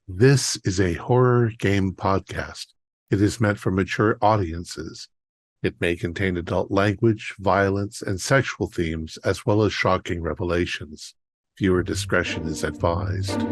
This is a horror game podcast. It is meant for mature audiences. It may contain adult language, violence, and sexual themes, as well as shocking revelations. Viewer discretion is advised.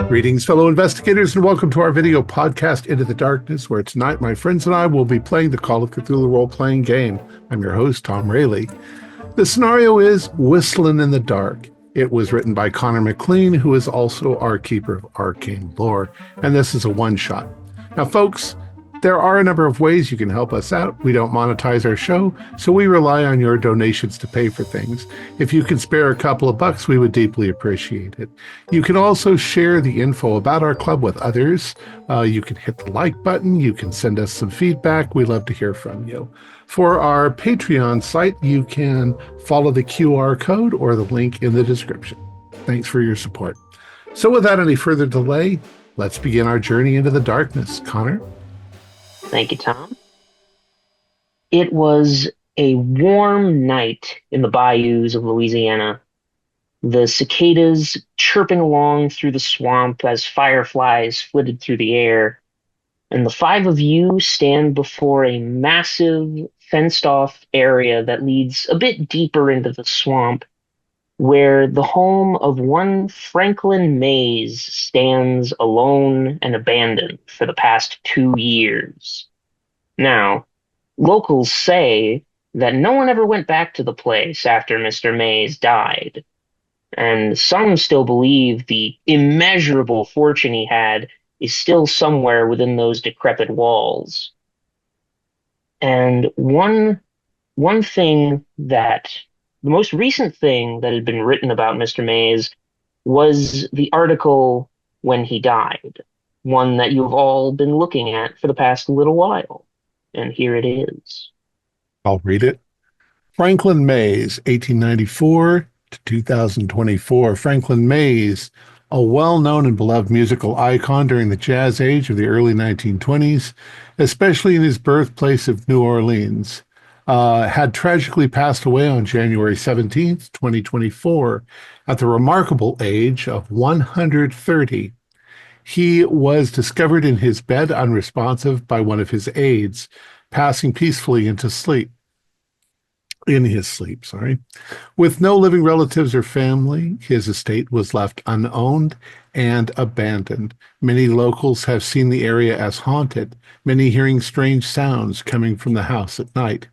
Greetings, fellow investigators, and welcome to our video podcast, Into the Darkness, where tonight my friends and I will be playing the Call of Cthulhu role-playing game. I'm your host, Thom Raley. The scenario is Whistlin in the Dark. It was written by McLean, who is also our keeper of arcane lore, and this is a one-shot. Now, folks, there are a number of ways you can help us out. We don't monetize our show, so we rely on your donations to pay for things. If you can spare a couple of bucks, we would deeply appreciate it. You can also share the info about our club with others. You can hit the like button. You can send us some feedback. We love to hear from you. For our Patreon site, you can follow the QR code or the link in the description. Thanks for your support. So without any further delay, let's begin our journey into the darkness. Connor? Thank you, Tom. It was a warm night in the bayous of Louisiana. The cicadas chirping along through the swamp as fireflies flitted through the air. And the five of you stand before a massive fenced-off area that leads a bit deeper into the swamp, where the home of one Franklin Mays stands alone and abandoned for the past 2 years. Now, locals say that no one ever went back to the place after Mr. Mays died, and some still believe the immeasurable fortune he had is still somewhere within those decrepit walls. And one thing that the most recent thing that had been written about Mr. Mays was the article when he died, one that you've all been looking at for the past little while. And here it is. I'll read it. Franklin Mays, 1894 to 2024. Franklin Mays, a well-known and beloved musical icon during the jazz age of the early 1920s, especially in his birthplace of New Orleans, had tragically passed away on January 17th, 2024, at the remarkable age of 130. He was discovered in his bed unresponsive by one of his aides, passing peacefully in his sleep. With no living relatives or family, his estate was left unowned and abandoned. Many locals have seen the area as haunted, many hearing strange sounds coming from the house at night.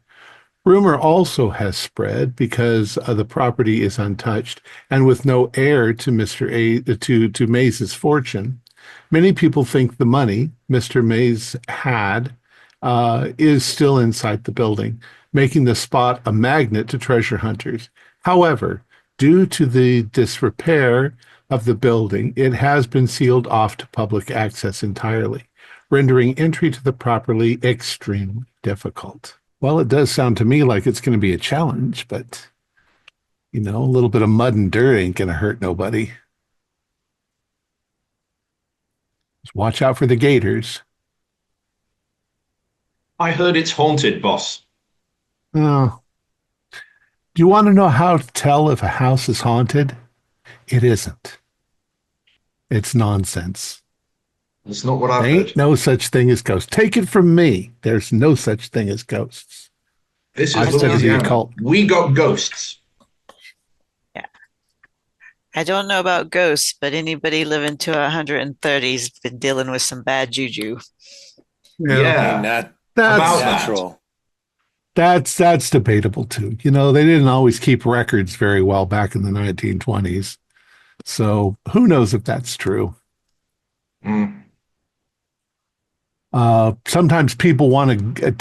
Rumor also has spread because the property is untouched and with no heir to to Mays's fortune. Many people think the money Mr. Mays had is still inside the building, making the spot a magnet to treasure hunters. However, due to the disrepair of the building, it has been sealed off to public access entirely, rendering entry to the property extremely difficult. Well, it does sound to me like it's going to be a challenge, but, a little bit of mud and dirt ain't going to hurt nobody. Just watch out for the gators. I heard it's haunted, boss. Oh. Do you want to know how to tell if a house is haunted? It isn't. It's nonsense. That's not what I've There ain't heard. no such thing as ghosts. Take it from me. There's no such thing as ghosts. This I is studied the Louisiana. occult. We got ghosts. Yeah. I don't know about ghosts, but anybody living to 130's been dealing with some bad juju. Yeah. That's About that. natural. That's debatable too. They didn't always keep records very well back in the 1920s. So who knows if that's true? Mm. Sometimes people want to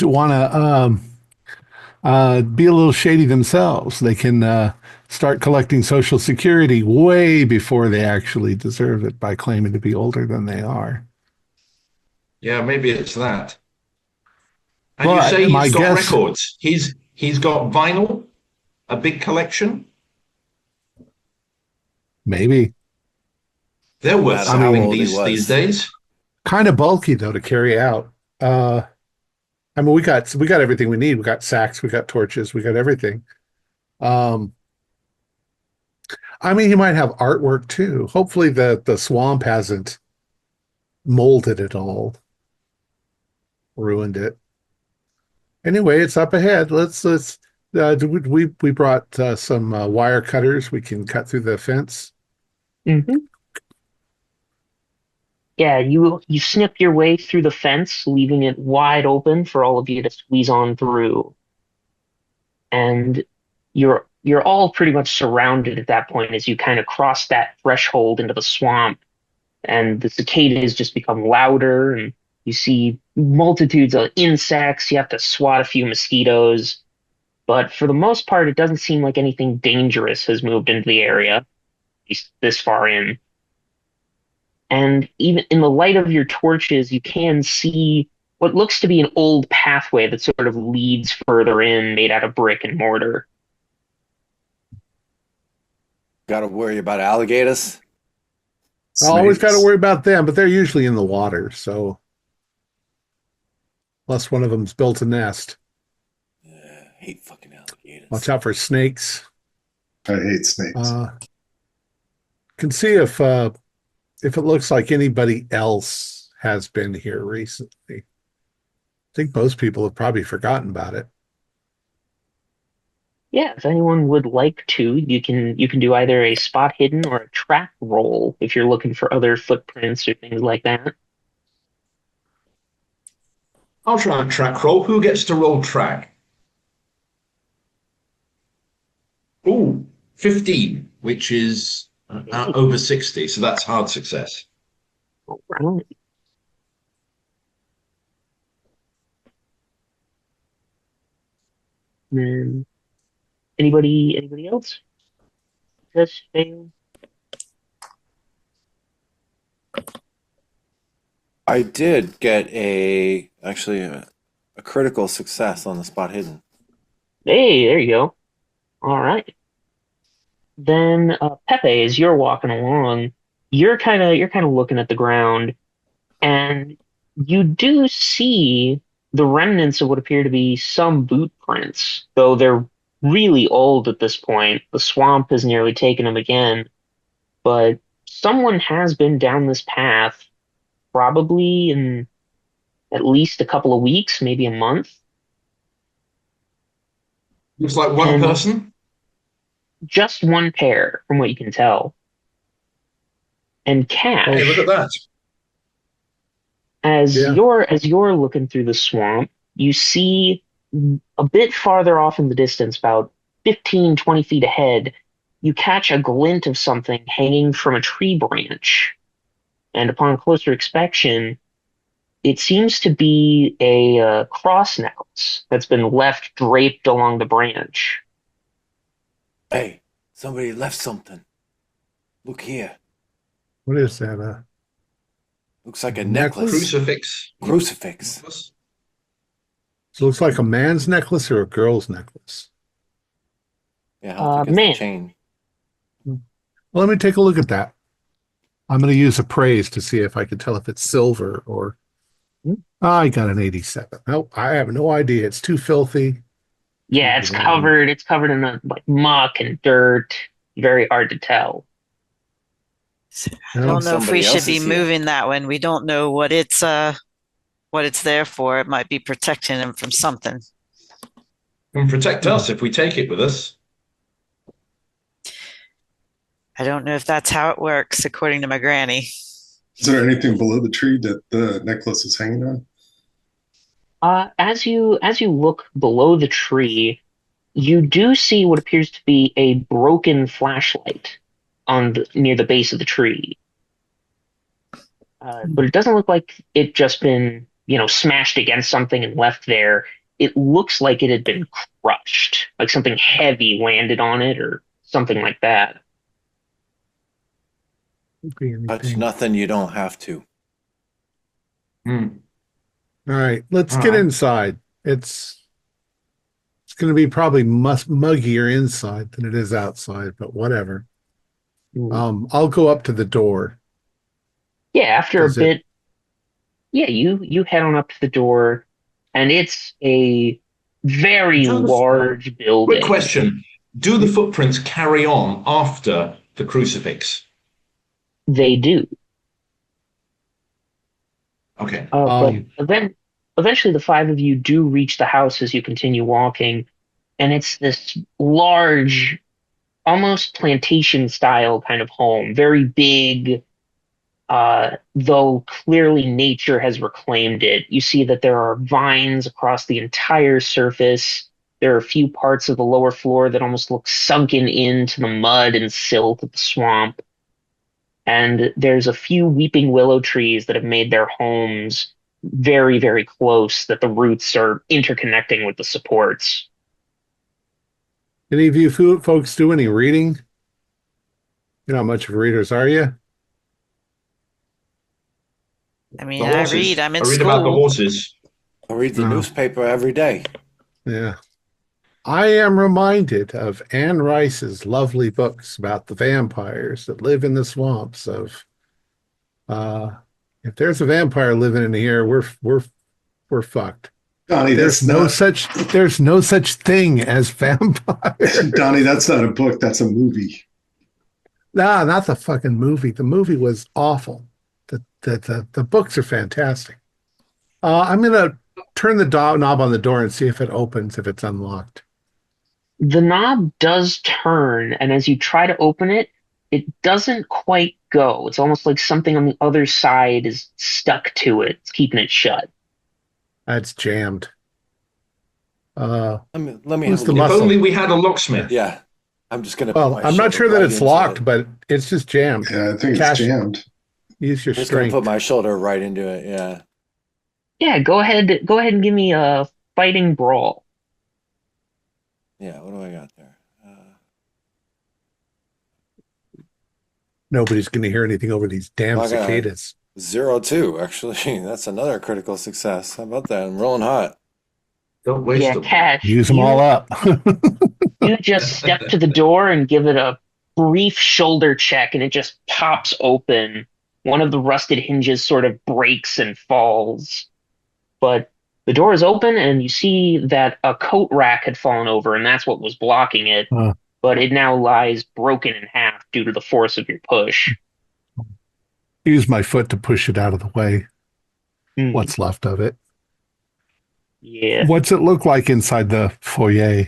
be a little shady themselves. They can start collecting Social Security way before they actually deserve it by claiming to be older than they are. Yeah, maybe it's that. And But you say my he's got guess- records. He's got vinyl. a big collection? Maybe. They're worth matter how something old he these was. days. Kind of bulky though to carry out. I mean, we got everything we need. We got sacks, we got torches, we got everything. Um, I mean, he might have artwork too. Hopefully, the swamp hasn't molded it all, ruined it. Anyway, it's up ahead. Let's. We brought some wire cutters. We can cut through the fence. Mm-hmm. Yeah, you snip your way through the fence, leaving it wide open for all of you to squeeze on through. And you're all pretty much surrounded at that point as you kind of cross that threshold into the swamp, and the cicadas just become louder, and you see multitudes of insects. You have to swat a few mosquitoes, but for the most part, it doesn't seem like anything dangerous has moved into the area, at least this far in. And even in the light of your torches, you can see what looks to be an old pathway that sort of leads further in, made out of brick and mortar. Got to worry about alligators. I always got to Snakes. worry about them, but they're usually in the water. So, unless one of them's built a nest, Hate fucking alligators. watch out for snakes. I hate snakes. Can see if it looks like anybody else has been here recently. I think most people have probably forgotten about it. Yeah, if anyone would like to, you can do either a spot hidden or a track roll if you're looking for other footprints or things like that. I'll try and track roll. Who gets to roll track? Ooh, 15, which is over 60, so that's hard success. All right. Then anybody else? Just fail. I did get actually a critical success on the spot hidden. Hey, there you go. All right. Then Pepe, as you're walking along, you're kind of looking at the ground, and you do see the remnants of what appear to be some boot prints, though they're really old at this point. The swamp has nearly taken them again, but someone has been down this path probably in at least a couple of weeks, maybe a month. Looks like one And person. just one pair, from what you can tell. And Hey, Cash, look at that. as Yeah. you're looking through the swamp, you see a bit farther off in the distance, about 15, 20 feet ahead, you catch a glint of something hanging from a tree branch. And upon closer inspection, it seems to be a cross necklace that's been left draped along the branch. Hey, somebody left something. Look here. What is that? Looks like a Necklace? necklace. Crucifix. Crucifix. It looks like a man's necklace or a girl's necklace. Yeah, how thick is Man. the chain? Well, let me take a look at that. I'm going to use appraise to see if I can tell if it's silver or. I got an 87. Nope, I have no idea. It's too filthy. Yeah, it's covered in like muck and dirt. Very hard to tell. I don't know if Somebody we should else be is here. moving that one. We don't know what it's there for. It might be protecting him from something. Can protect us if we take it with us. I don't know if that's how it works, according to my granny. Is there anything below the tree that the necklace is hanging on? As you look below the tree, you do see what appears to be a broken flashlight near the base of the tree. But it doesn't look like it just been, smashed against something and left there. It looks like it had been crushed, like something heavy landed on it or something like that. Touch nothing you don't have to. Hmm. All right, let's get inside. It's It's going to be probably muggier inside than it is outside, but whatever. I'll go up to the door. Yeah, after a Does it? bit, yeah, you head on up to the door, and it's a very Do the large quick building. question: do the footprints carry on after the crucifix? They do. Okay. But eventually the five of you do reach the house as you continue walking, and it's this large, almost plantation style kind of home, very big, though clearly nature has reclaimed it. You see that there are vines across the entire surface. There are a few parts of the lower floor that almost look sunken into the mud and silt of the swamp. And there's a few weeping willow trees that have made their homes very, very close, that the roots are interconnecting with the supports. Any of you folks do any reading? You're not much of readers, are you? I mean, The I horses. read. I'm in I read about the school. horses. I read the No. newspaper every day. Yeah. I am reminded of Anne Rice's lovely books about the vampires that live in the swamps of if there's a vampire living in here, we're fucked. Donnie, There's no such thing as vampires. Donnie, that's not a book. That's a movie. Nah, not the fucking movie. The movie was awful. The books are fantastic. I'm gonna turn the knob on the door and see if it opens, if it's unlocked. The knob does turn, and as you try to open it, it doesn't quite go. It's almost like something on the other side is stuck to it. It's keeping it shut. That's jammed. Let me Who's have the a If look. muscle? only we had a locksmith. Yeah. I'm just gonna Well, put my I'm not shoulder sure that right it's into locked, it. but it's just jammed. Yeah, I think Cash- it's jammed. Use your I'm just gonna strength. put my shoulder right into it. Yeah. Yeah, go ahead and give me a fighting brawl. Yeah. What do I got there? Nobody's going to hear anything over these damn Well, I got cicadas. 0-2, actually. That's another critical success. How about that? I'm rolling hot. Don't waste Yeah, them. Cash, Use them all up. you just step to the door and give it a brief shoulder check, and it just pops open. One of the rusted hinges sort of breaks and falls. But the door is open, and you see that a coat rack had fallen over, and that's what was blocking it. Huh. But it now lies broken in half due to the force of your push. Use my foot to push it out of the way. What's left of it. Yeah. What's it look like inside the foyer?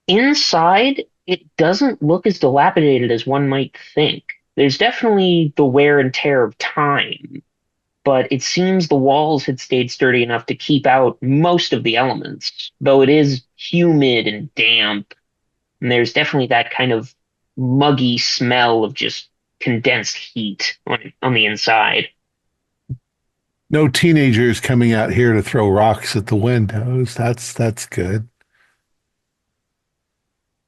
Inside, it doesn't look as dilapidated as one might think. There's definitely the wear and tear of time, but it seems the walls had stayed sturdy enough to keep out most of the elements, though it is humid and damp, and there's definitely that kind of muggy smell of just condensed heat on the inside. No teenagers coming out here to throw rocks at the windows. That's good.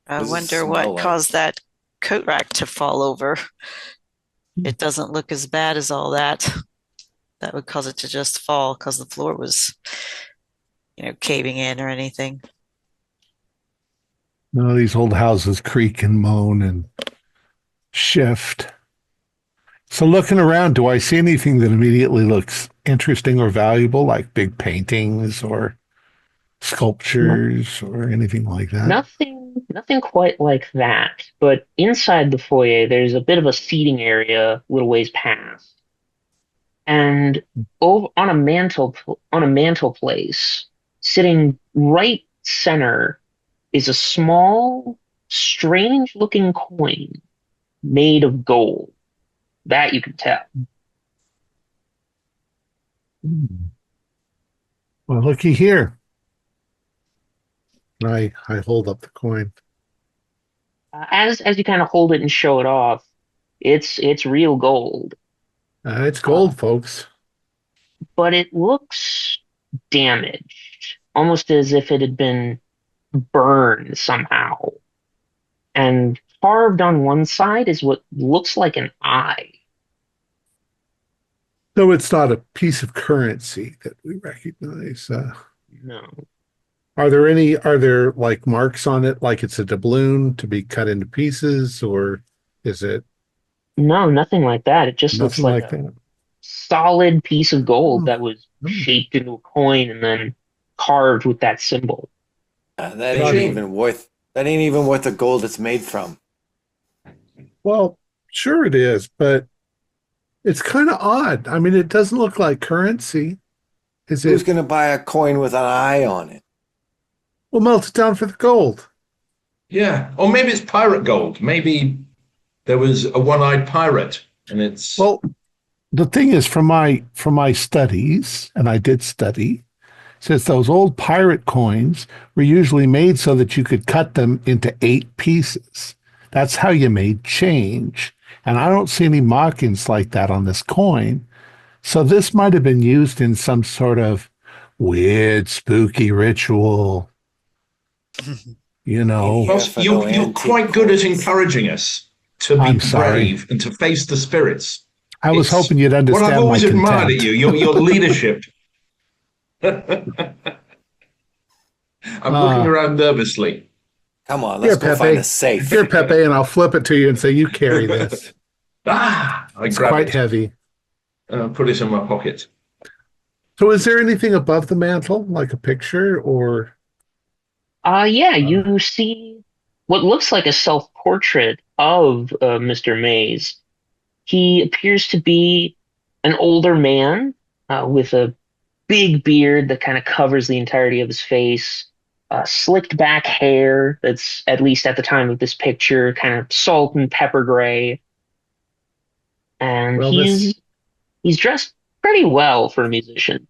I What does it wonder smell what like? caused that coat rack to fall over. It doesn't look as bad as all that. That would cause it to just fall because the floor was, caving in or anything. No, these old houses creak and moan and shift. So looking around, do I see anything that immediately looks interesting or valuable, like big paintings or sculptures or anything like that? Nothing quite like that. But inside the foyer, there's a bit of a seating area, a little ways past, and over on a mantelpiece, sitting right center, is a small, strange-looking coin made of gold. That you can tell. Well, looky here. I hold up the coin. As you kind of hold it and show it off, it's real gold, It's gold, folks. but it looks damaged, almost as if it had been burned somehow. And carved on one side is what looks like an eye. So it's not a piece of currency that we recognize. No. Are there like marks on it, like it's a doubloon to be cut into pieces, or is it No, nothing like that. It just looks nothing like like a that? solid piece of gold Hmm. that was Hmm. shaped into a coin and then carved with that symbol. That ain't Eugene. even worth. That ain't even worth the gold it's made from. Well, sure it is, but it's kind of odd. I mean, it doesn't look like currency. Is Who's it? gonna buy a coin with an eye on it? We'll melt it down for the gold. Yeah. Or maybe it's pirate gold. Maybe there was a one-eyed pirate and it's Well, the thing is, from my studies, and I did study, says those old pirate coins were usually made so that you could cut them into 8 pieces. That's how you made change. And I don't see any markings like that on this coin. So this might have been used in some sort of weird, spooky ritual, you know. well, Here for no you're antique quite good at coins. encouraging us to be I'm sorry. brave and to face the spirits. I was It's hoping you'd what I've understand my always admired at contempt. you, your leadership. I'm looking Uh, around nervously. Come on, Here, let's go find Pepe. a safe. Here, Pepe, and I'll flip it to you and say, you carry this. I It's grab quite it heavy. and put it in my pocket. So is there anything above the mantle, like a picture or? Yeah, Uh, you see what looks like a self-portrait of Mr. Mays. He appears to be an older man with a big beard that kind of covers the entirety of his face, slicked back hair that's, at least at the time of this picture, kind of salt and pepper gray. And Well, this he's dressed pretty well for a musician.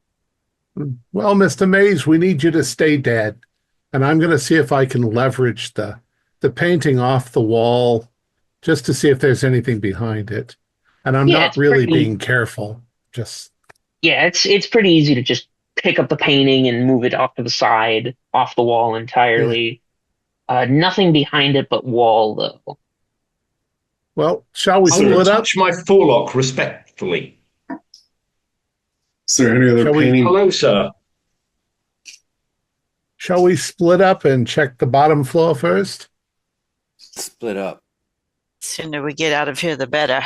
Well, Mr. Mays, we need you to stay dead. And I'm going to see if I can leverage the painting off the wall just to see if there's anything behind it. And I'm Yeah, not it's really pretty. being careful. Just Yeah, it's pretty easy to just pick up the painting and move it off to the side, off the wall yeah. entirely. Nothing behind it but wall, though. Well, shall we I'm going split to up? touch my forelock respectfully. Is there any other Shall we painting? Hello, sir. shall we split up and check the bottom floor first? Split up. Sooner we get out of here, the better.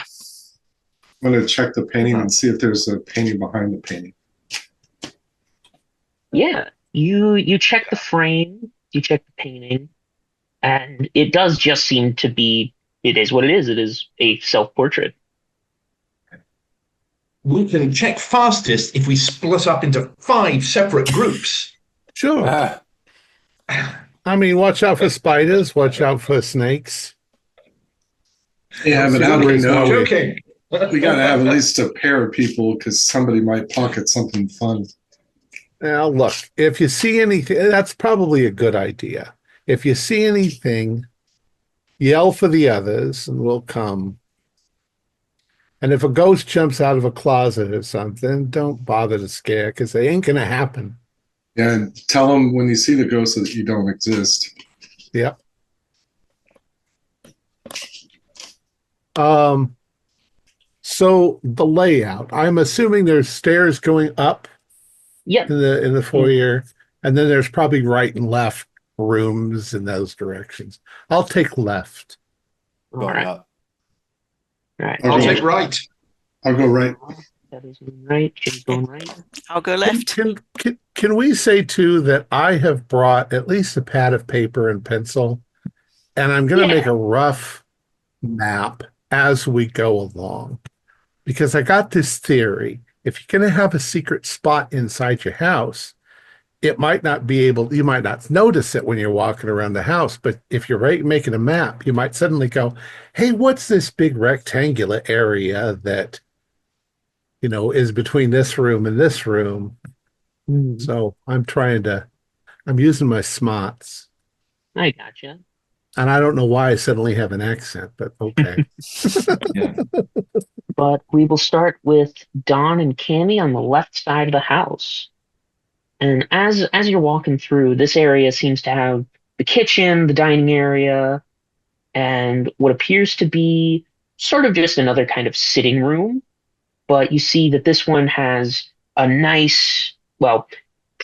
I'm going to check the painting and see if there's a painting behind the painting. Yeah, you check the frame, you check the painting, and it does just seem to be. It is what it is. It is a self-portrait. We can check fastest if we split up into 5 separate groups. Sure. Ah, I mean, watch out for spiders, watch out for snakes. Yeah, but how do we know? Joking. We got to have at least a pair of people because somebody might pocket something fun. Now, look, if you see anything, that's probably a good idea. If you see anything, yell for the others and we'll come. And if a ghost jumps out of a closet or something, don't bother to scare because they ain't going to happen. Yeah, and tell them when you see the ghost that you don't exist. Yep. So the layout, I'm assuming there's stairs going up Yep. in the foyer, and then there's probably right and left rooms in those directions. I'll take left. All going right. up. All right. I'll Okay. take right. I'll go right. That is going right. Jim's going right. I'll go left. Can we say too that I have brought at least a pad of paper and pencil, and I'm going to Yeah. make a rough map as we go along, because I got this theory: if you're going to have a secret spot inside your house, you might not notice it when you're walking around the house, but if you're making a map, you might suddenly go, hey, what's this big rectangular area that, is between this room and this room? Hmm. So I'm using my smarts. I gotcha. And I don't know why I suddenly have an accent, but okay. Yeah. But we will start with Don and Cammy on the left side of the house. And as you're walking through, this area seems to have the kitchen, the dining area, and what appears to be sort of just another kind of sitting room. But you see that this one has a nice, well,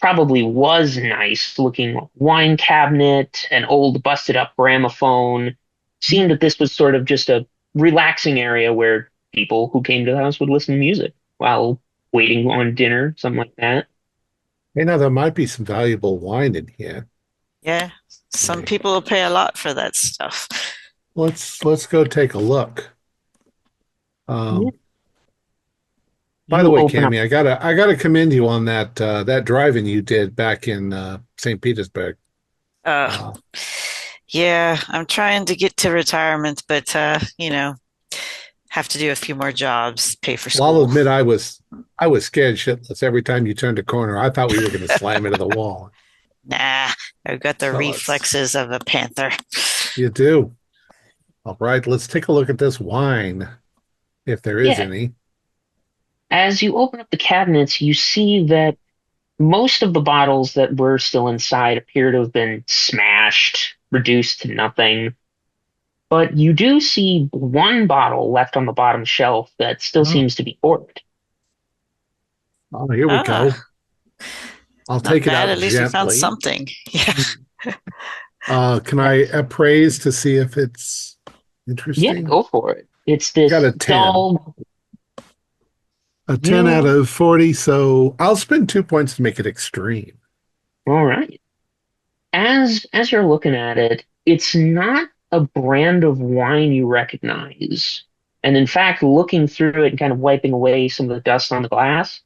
probably was nice looking wine cabinet, an old busted up gramophone. Seemed that this was sort of just a relaxing area where people who came to the house would listen to music while waiting on dinner, something like that. Hey, now there might be some valuable wine in here. Yeah, some Hey, people will pay a lot for that stuff. let's go take a look. Yeah. By the You way, open up. Cammy, I gotta commend you on that driving you did back in St. Petersburg. Uh, Uh, yeah, I'm trying to get to retirement, but have to do a few more jobs, pay for well, I'll school. admit I was scared shitless every time you turned a corner. I thought we were going to slam into the wall. Nah, I've got the So it's reflexes of a panther. you do. All right, let's take a look at this wine, if there is Yeah. any. As you open up the cabinets, you see that most of the bottles that were still inside appear to have been smashed, reduced to nothing. But you do see one bottle left on the bottom shelf that still Oh, seems to be corked. oh, here we go. Ah, I'll not take it bad. out At least we found gently. something. Yeah. Can I appraise to see if it's Yeah, interesting? go for it. It's Got this a 10. dull. A 10 out Yeah, of 40, so I'll spend 2 points to make it extreme. all right. As you're looking at it, it's not a brand of wine you recognize. And in fact, looking through it and kind of wiping away some of the dust on the glass,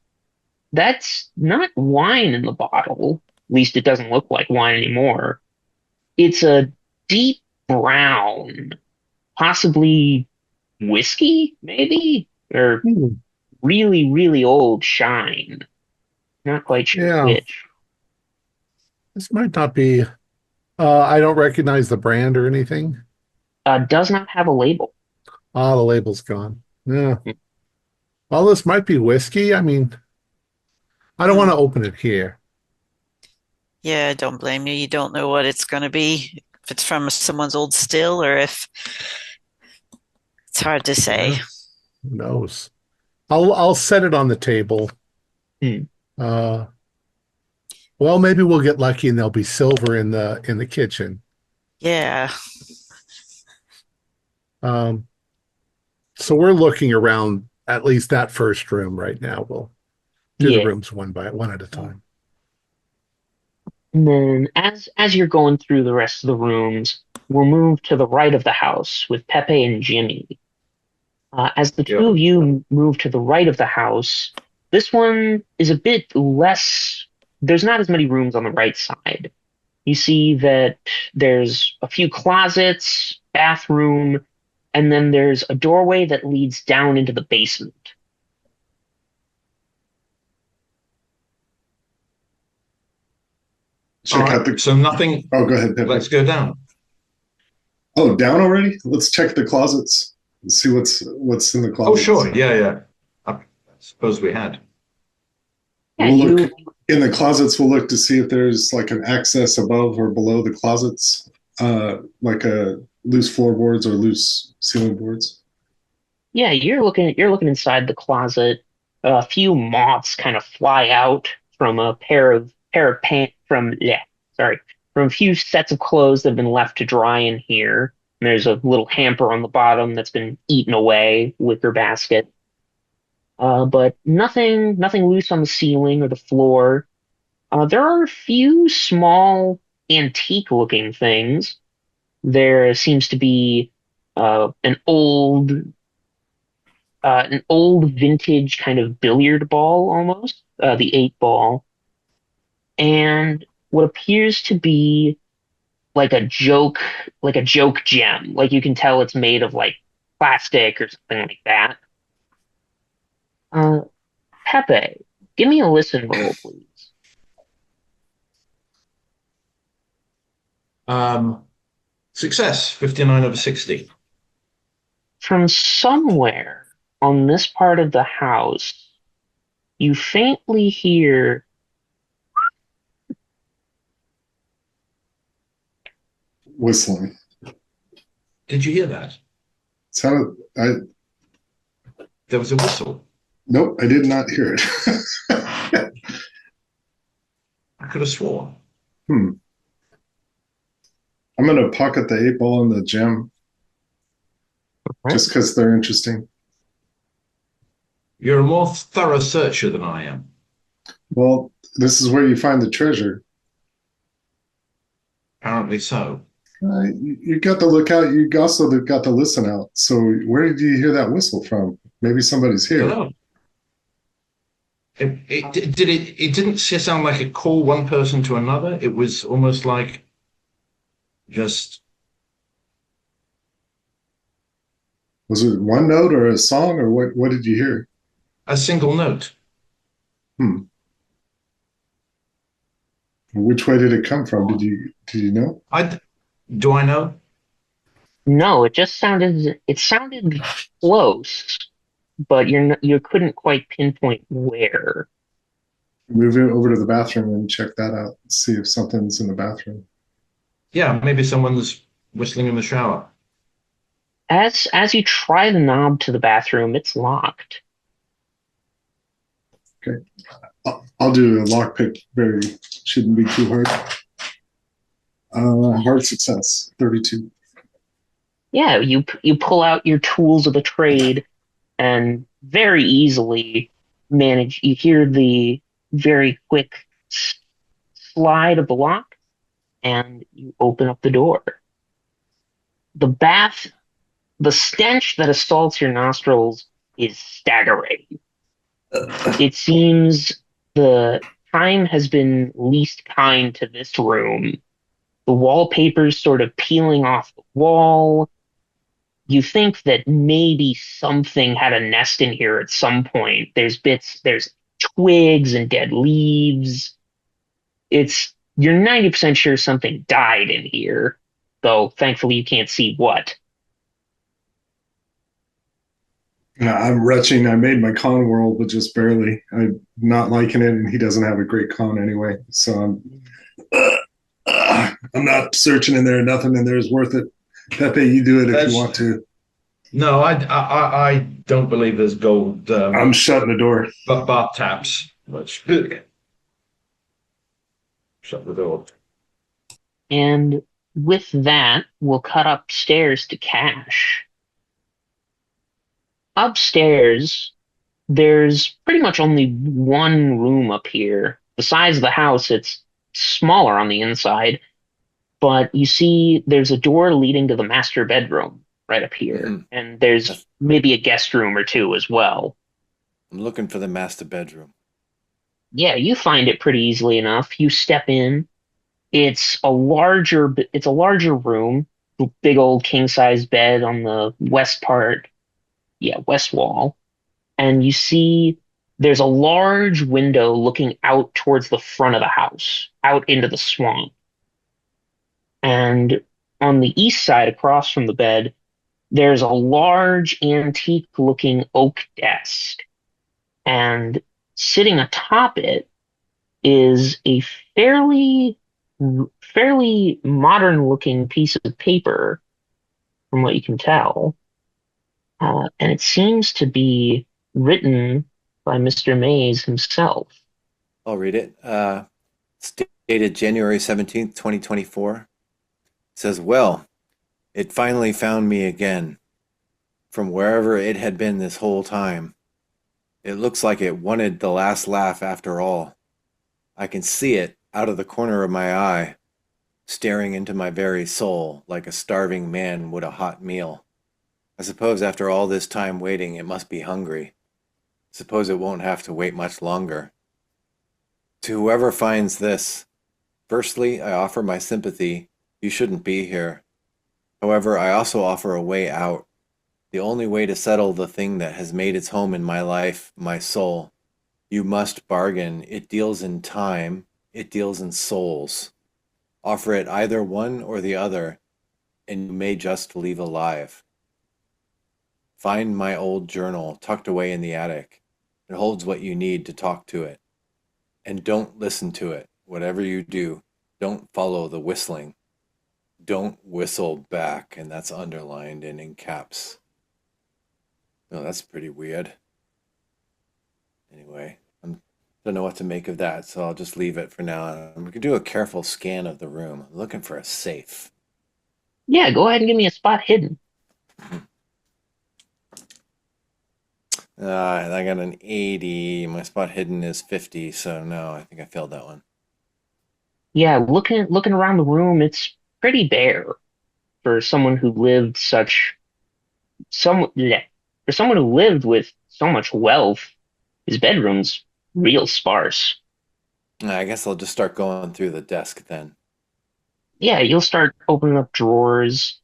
that's not wine in the bottle. At least it doesn't look like wine anymore. It's a deep brown, possibly whiskey, maybe, or Hmm. really, really old shine. Not quite sure Yeah, which. this might not be. I don't recognize the brand or anything. Does not have a label. Ah, the label's gone. Yeah. Well, this might be whiskey. I mean, I don't want Hmm. to open it here. Yeah, don't blame you. You don't know what it's going to be. If it's from someone's old still or if it's hard to say. Yeah, who knows? I'll set it on the table. Hmm. Uh, well, maybe we'll get lucky and there'll be silver in the kitchen. Yeah. Um, so we're looking around at least that first room right now. We'll do the Yeah. rooms one at a time. And then as you're going through the rest of the rooms, we'll move to the right of the house with Pepe and Jimmy. As the two Yeah. of you move to the right of the house, this one is a bit less. There's not as many rooms on the right side. You see that there's a few closets, bathroom, and then there's a doorway that leads down into the basement. Check All out right. the. So nothing. Oh, go ahead, Pepe. Let's go down. Oh, down already? Let's check the closets and see what's in the Oh, closets. sure. Yeah, yeah. I suppose we had. Yeah, We'll you look in the closets. We'll look to see if there's like an access above or below the closets, like a loose floorboards or loose ceiling boards. Yeah, you're looking inside the closet. A few moths kind of fly out from a pair of pant from yeah, sorry, from a few sets of clothes that have been left to dry in here. And there's a little hamper on the bottom that's been eaten away, wicker basket. But nothing loose on the ceiling or the floor. There are a few small antique-looking things. There seems to be an old vintage kind of billiard ball almost, the 8 ball, and what appears to be like a joke gem. Like you can tell it's made of like plastic or something like that. Uh, Pepe, give me a listen roll, please. Success, 59 over 60. From somewhere on this part of the house, you faintly hear Whistling. Did you hear that? Sounded. There was a whistle. Nope, I did not hear it. I could have sworn. Hmm. I'm going to pocket the 8 ball and the gem just because they're interesting. You're a more thorough searcher than I am. Well, this is where you find the treasure. Apparently so. You got to look out. You also got to listen out. So where did you hear that whistle from? Maybe somebody's I don't here. know. It didn't sound like it called one person to another. It was almost like just Was it one note or a song or what did you hear? a single note. Hmm. Which way did it come from? Did you know? Do I know? No, it sounded close, but you couldn't quite pinpoint where. Move it over to the bathroom and check that out. See if something's in the bathroom. Yeah, maybe someone's whistling in the shower. As you try the knob to the bathroom, it's locked. Okay. I'll do a lockpick. Shouldn't be too hard. Hard success. 32. Yeah, you pull out your tools of the trade and very easily manage. You hear the very quick slide of the lock, and you open up the door. The bath, the stench that assaults your nostrils is staggering. It seems the time has been least kind to this room. The wallpaper's sort of peeling off the wall. You think that maybe something had a nest in here at some point. There's twigs and dead leaves. You're 90% sure something died in here, though thankfully you can't see what. I'm retching. I made my con roll, but just barely. I'm not liking it, and he doesn't have a great con anyway. So I'm not searching in there. Nothing in there is worth it. Pepe, you do it if you want to. No, I don't believe there's gold. I'm shutting the door. But bath taps. Let's shut the door. And with that, we'll cut upstairs to Cash. Upstairs, there's pretty much only one room up here. The size of the house, it's smaller on the inside, but you see there's a door leading to the master bedroom right up here. Mm-hmm. And there's maybe a guest room or two as well. I'm looking for the master bedroom. Yeah, you find it pretty easily enough. You step in. It's a larger room, big old king size bed on the west wall. And you see there's a large window looking out towards the front of the house, out into the swamp. And on the east side, across from the bed, there's a large antique looking oak desk. And sitting atop it is a fairly fairly modern looking piece of paper from what you can tell. And it seems to be written by Mr. Mays himself. I'll read it. It's dated January 17th, 2024. It says, well, it finally found me again. From wherever it had been this whole time. It looks like it wanted the last laugh after all. I can see it out of the corner of my eye, staring into my very soul like a starving man would a hot meal. I suppose after all this time waiting, it must be hungry. Suppose it won't have to wait much longer. To whoever finds this, firstly, I offer my sympathy. You shouldn't be here. However, I also offer a way out. The only way to settle the thing that has made its home in my life, my soul. You must bargain. It deals in time. It deals in souls. Offer it either one or the other, and you may just leave alive. Find my old journal tucked away in the attic. It holds what you need to talk to it. And don't listen to it. Whatever you do, don't follow the whistling. Don't whistle back, and that's underlined and in caps. No, that's pretty weird. Anyway, I'm don't know what to make of that, so I'll just leave it for now. I'm gonna do a careful scan of the room. I'm looking for a safe. Yeah, go ahead and give me a spot hidden. And I got an 80. My spot hidden is 50, so no, I think I failed that one. Yeah, looking around the room, it's pretty bare for someone who lived such some yeah, for someone who lived with so much wealth. His bedroom's real sparse. I guess I'll just start going through the desk then. Yeah, you'll start opening up drawers,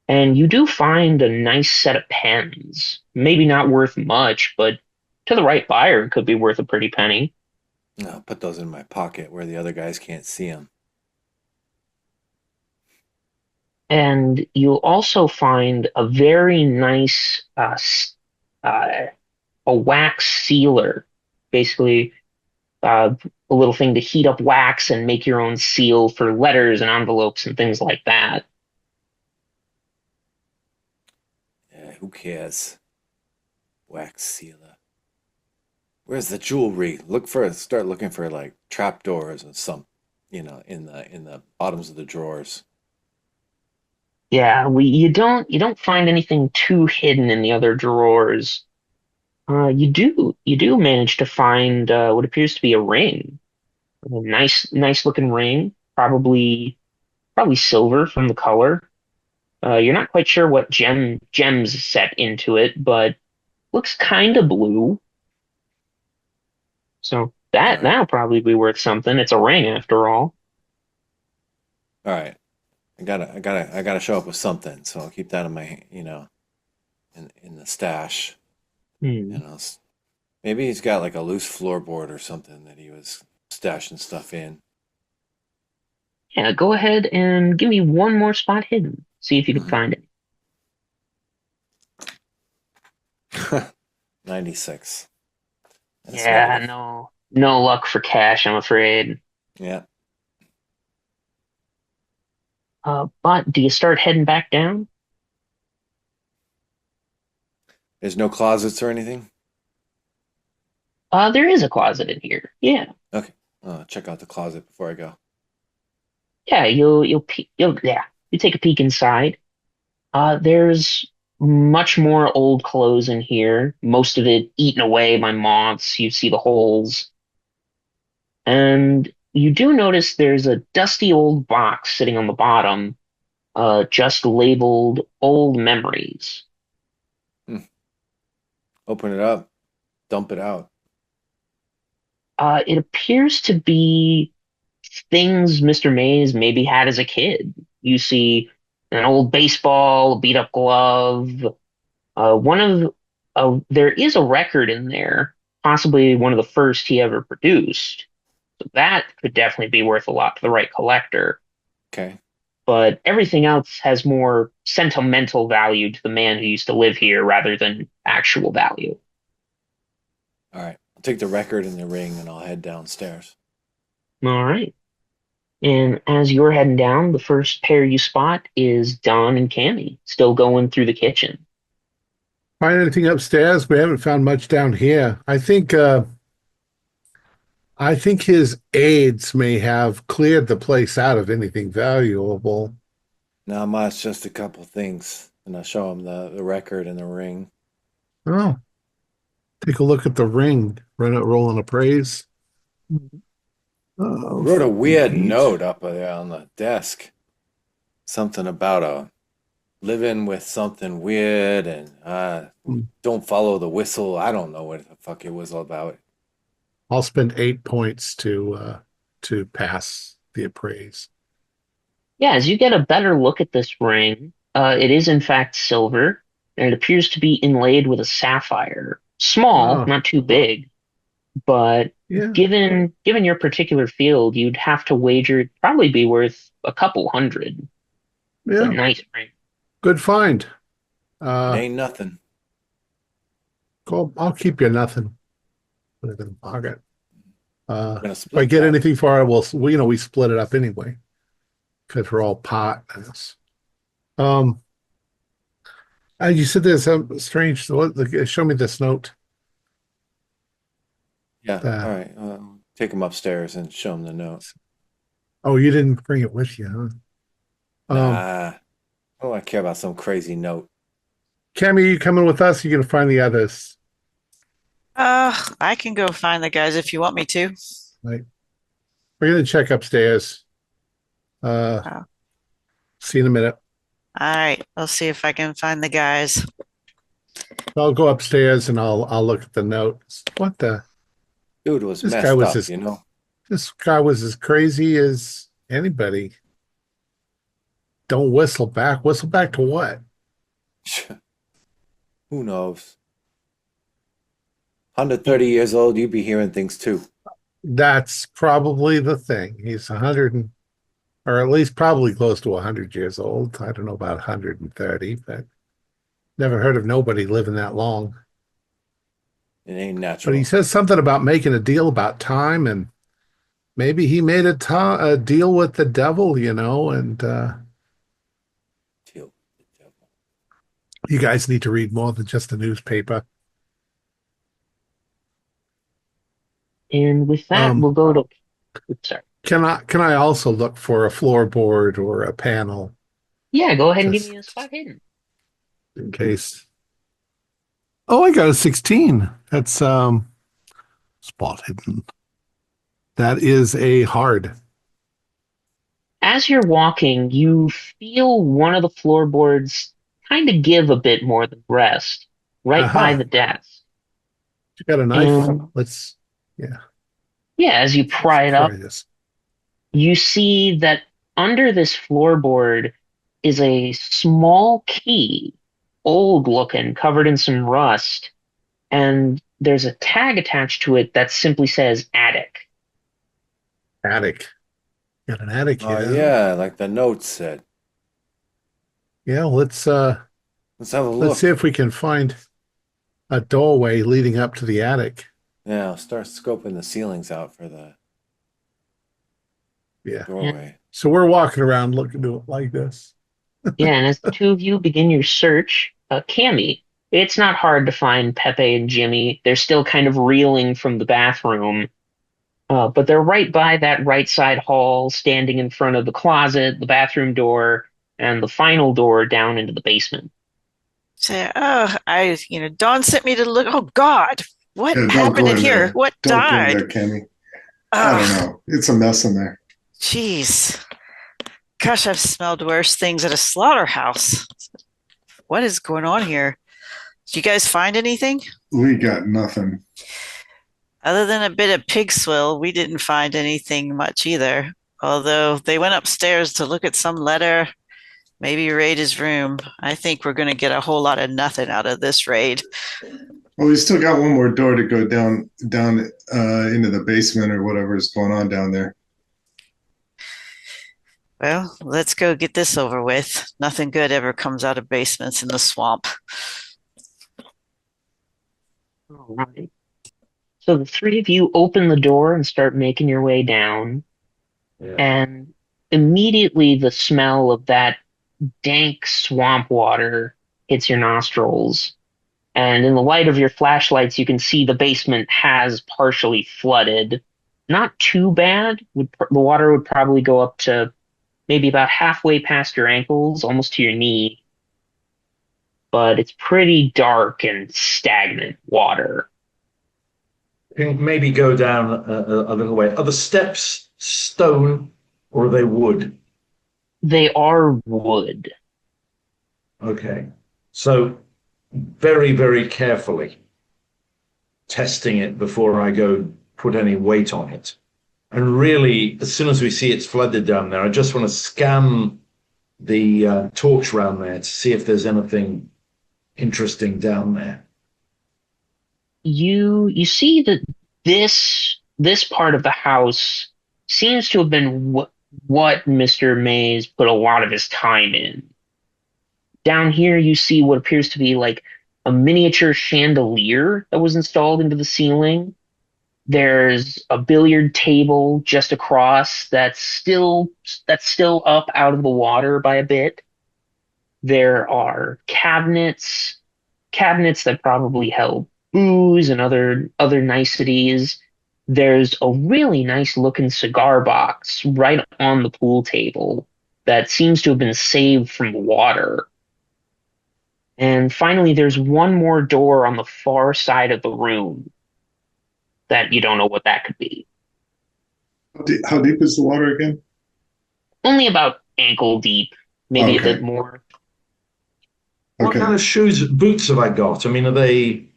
and you do find a nice set of pens. Maybe not worth much, but to the right buyer, it could be worth a pretty penny. I'll put those in my pocket where the other guys can't see them. And you'll also find a very nice uh, a wax sealer, basically a little thing to heat up wax and make your own seal for letters and envelopes and things like that. Yeah, who cares? Wax sealer. Where's the jewelry? Start looking for like trapdoors and some, in the bottoms of the drawers. Yeah, we you don't find anything too hidden in the other drawers. You do manage to find what appears to be a ring, a nice looking ring, probably silver from the color. You're not quite sure what gems set into it, but looks kind of blue. So All right. that'll probably be worth something. It's a ring after all. All right. I gotta show up with something, so I'll keep that in my, in the stash. Hmm. And maybe he's got like a loose floorboard or something that he was stashing stuff in. Yeah, go ahead and give me one more spot hidden. See if you can find it. 96. That's Yeah, negative. no luck for cash, I'm afraid. Yeah. But do you start heading back down? There's no closets or anything? There is a closet in here. Yeah, Okay. Check out the closet before I go. yeah. You take a peek inside. There's much more old clothes in here. Most of it eaten away by moths. You see the holes, and you do notice there's a dusty old box sitting on the bottom, just labeled "Old Memories." Hmm. Open it up. Dump it out. It appears to be things Mr. Mays maybe had as a kid. You see an old baseball, a beat up glove. One of there is a record in there, possibly one of the first he ever produced. So that could definitely be worth a lot to the right collector. Okay. But everything else has more sentimental value to the man who used to live here rather than actual value. All right. I'll take the record and the ring and I'll head downstairs. All right. And as you're heading down, the first pair you spot is Don and Cammy, still going through the kitchen. Find anything upstairs? We haven't found much down here. I think his aides may have cleared the place out of anything valuable. Not much, just a couple things. And I'll show him the record and the ring. Oh, take a look at the ring. Roll an appraise. I Oh, wrote a weird 48. note up there on the desk. Something about a living with something weird and Hmm. don't follow the whistle. I don't know what the fuck it was all about. I'll spend 8 points to pass the appraise. Yeah, as you get a better look at this ring, it is in fact silver, and it appears to be inlaid with a sapphire. Small, Oh, not too big, but yeah, given your particular field, you'd have to wager it'd probably be worth a couple hundred. It's a yeah. nice ring. Good find. It Uh, ain't nothing. cool. I'll keep you nothing. Put it in the pocket. We're gonna If I split get that. anything for it, we split it up anyway because we're all partners. Um, and you said there's some strange. Show me this note. Yeah. All Uh, right. take him upstairs and show him the note. Oh, you didn't bring it with you, huh? Nah, I don't want to care about some crazy note. Cammy, you coming with us? You're gonna find the others. I can go find the guys if you want me to. Right. We're gonna check upstairs. Oh. See you in a minute. All right, I'll see if I can find the guys. I'll go upstairs and I'll look at the note. What the? Dude was This messed guy was up, just- you know? This guy was as crazy as anybody. Don't whistle back. Whistle back to what? Who knows? 130 years old, you'd be hearing things too. That's probably the thing. He's 100 or at least probably close to 100 years old. I don't know about 130, but never heard of nobody living that long. It ain't natural. But he says something about making a deal about time, and maybe he made a deal with the devil, and Deal with the devil. you guys need to read more than just the newspaper. And with that, we'll go to. Oops, sorry. Can I also look for a floorboard or a panel Yeah, go ahead and give me a spot hidden. in case? Oh, I got a 16. That's spot hidden. That is a hard. As you're walking, you feel one of the floorboards kind of give a bit more than the rest, right Aha. by the desk. You got a knife? And yeah, as you pry it up, try this. you see that under this floorboard is a small key, old looking, covered in some rust, and there's a tag attached to it that simply says attic. Attic. Got an attic here. Oh, yeah, like the note said. Yeah, let's Let's have a look. see if we can find a doorway leading up to the attic. Yeah, I'll start scoping the ceilings out for the Yeah. doorway. So we're walking around looking at it like this. Yeah, and as the two of you begin your search, Cammy, it's not hard to find Pepe and Jimmy. They're still kind of reeling from the bathroom, but they're right by that right side hall, standing in front of the closet, the bathroom door, and the final door down into the basement. Say, Dawn sent me to look. Oh God, what Yeah, don't happened go in in here? there. What Don't go in died? there, Cammy. I don't know. It's a mess in there. Jeez. Gosh, I've smelled worse things at a slaughterhouse. What is going on here? Did you guys find anything? We got nothing. Other than a bit of pig swill, we didn't find anything much either. Although they went upstairs to look at some letter, maybe raid his room. I think we're going to get a whole lot of nothing out of this raid. Well, we still got one more door to go down into the basement or whatever is going on down there. Well, let's go get this over with. Nothing good ever comes out of basements in the swamp. All right. So the three of you open the door and start making your way down, Yeah. and immediately the smell of that dank swamp water hits your nostrils. And in the light of your flashlights, you can see the basement has partially flooded. Not too bad. The water would probably go up to maybe about halfway past your ankles, almost to your knee. But it's pretty dark and stagnant water. Can maybe go down a little way. Are the steps stone or are they wood? They are wood. Okay. So very, very carefully testing it before I go put any weight on it. And really, as soon as we see it's flooded down there, I just want to scan the torch around there to see if there's anything interesting down there. You see that this part of the house seems to have been what Mr. Mays put a lot of his time in. Down here, you see what appears to be like a miniature chandelier that was installed into the ceiling. There's a billiard table just across that's still up out of the water by a bit. There are cabinets that probably held booze and other niceties. there's a really nice looking cigar box right on the pool table that seems to have been saved from the water. And finally, there's one more door on the far side of the room that you don't know what that could be. How deep is the water again? Only about ankle deep, maybe a Okay. bit more. What Okay. kind of boots have I got? I mean, are they?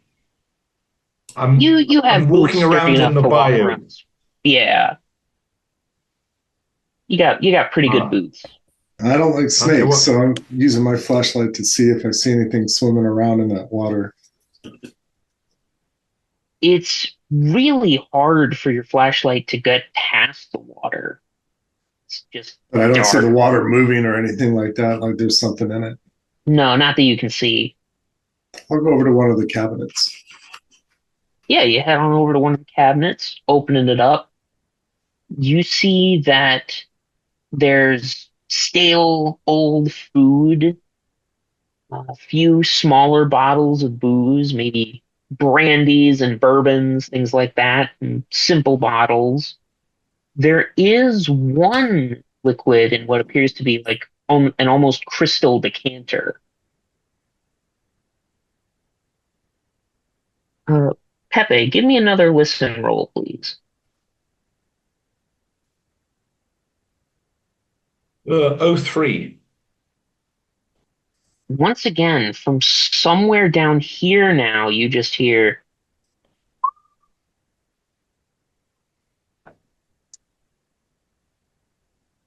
You have I'm boots walking sturdy around in enough the to walk bayou. around. Yeah, you got pretty good Ah, boots. I don't like okay, snakes, so I'm using my flashlight to see if I see anything swimming around in that water. It's really hard for your flashlight to get past the water. It's just But I don't see the dark. water moving or anything like that, like there's something in it. No, not that you can see. I'll go over to one of the cabinets. Yeah, you head on over to one of the cabinets, opening it up. You see that there's stale old food, a few smaller bottles of booze, maybe brandies and bourbons, things like that, and simple bottles. There is one liquid in what appears to be like an almost crystal decanter. Uh, Pepe, give me another listen roll, please. 03. Once again, from somewhere down here now, you just hear,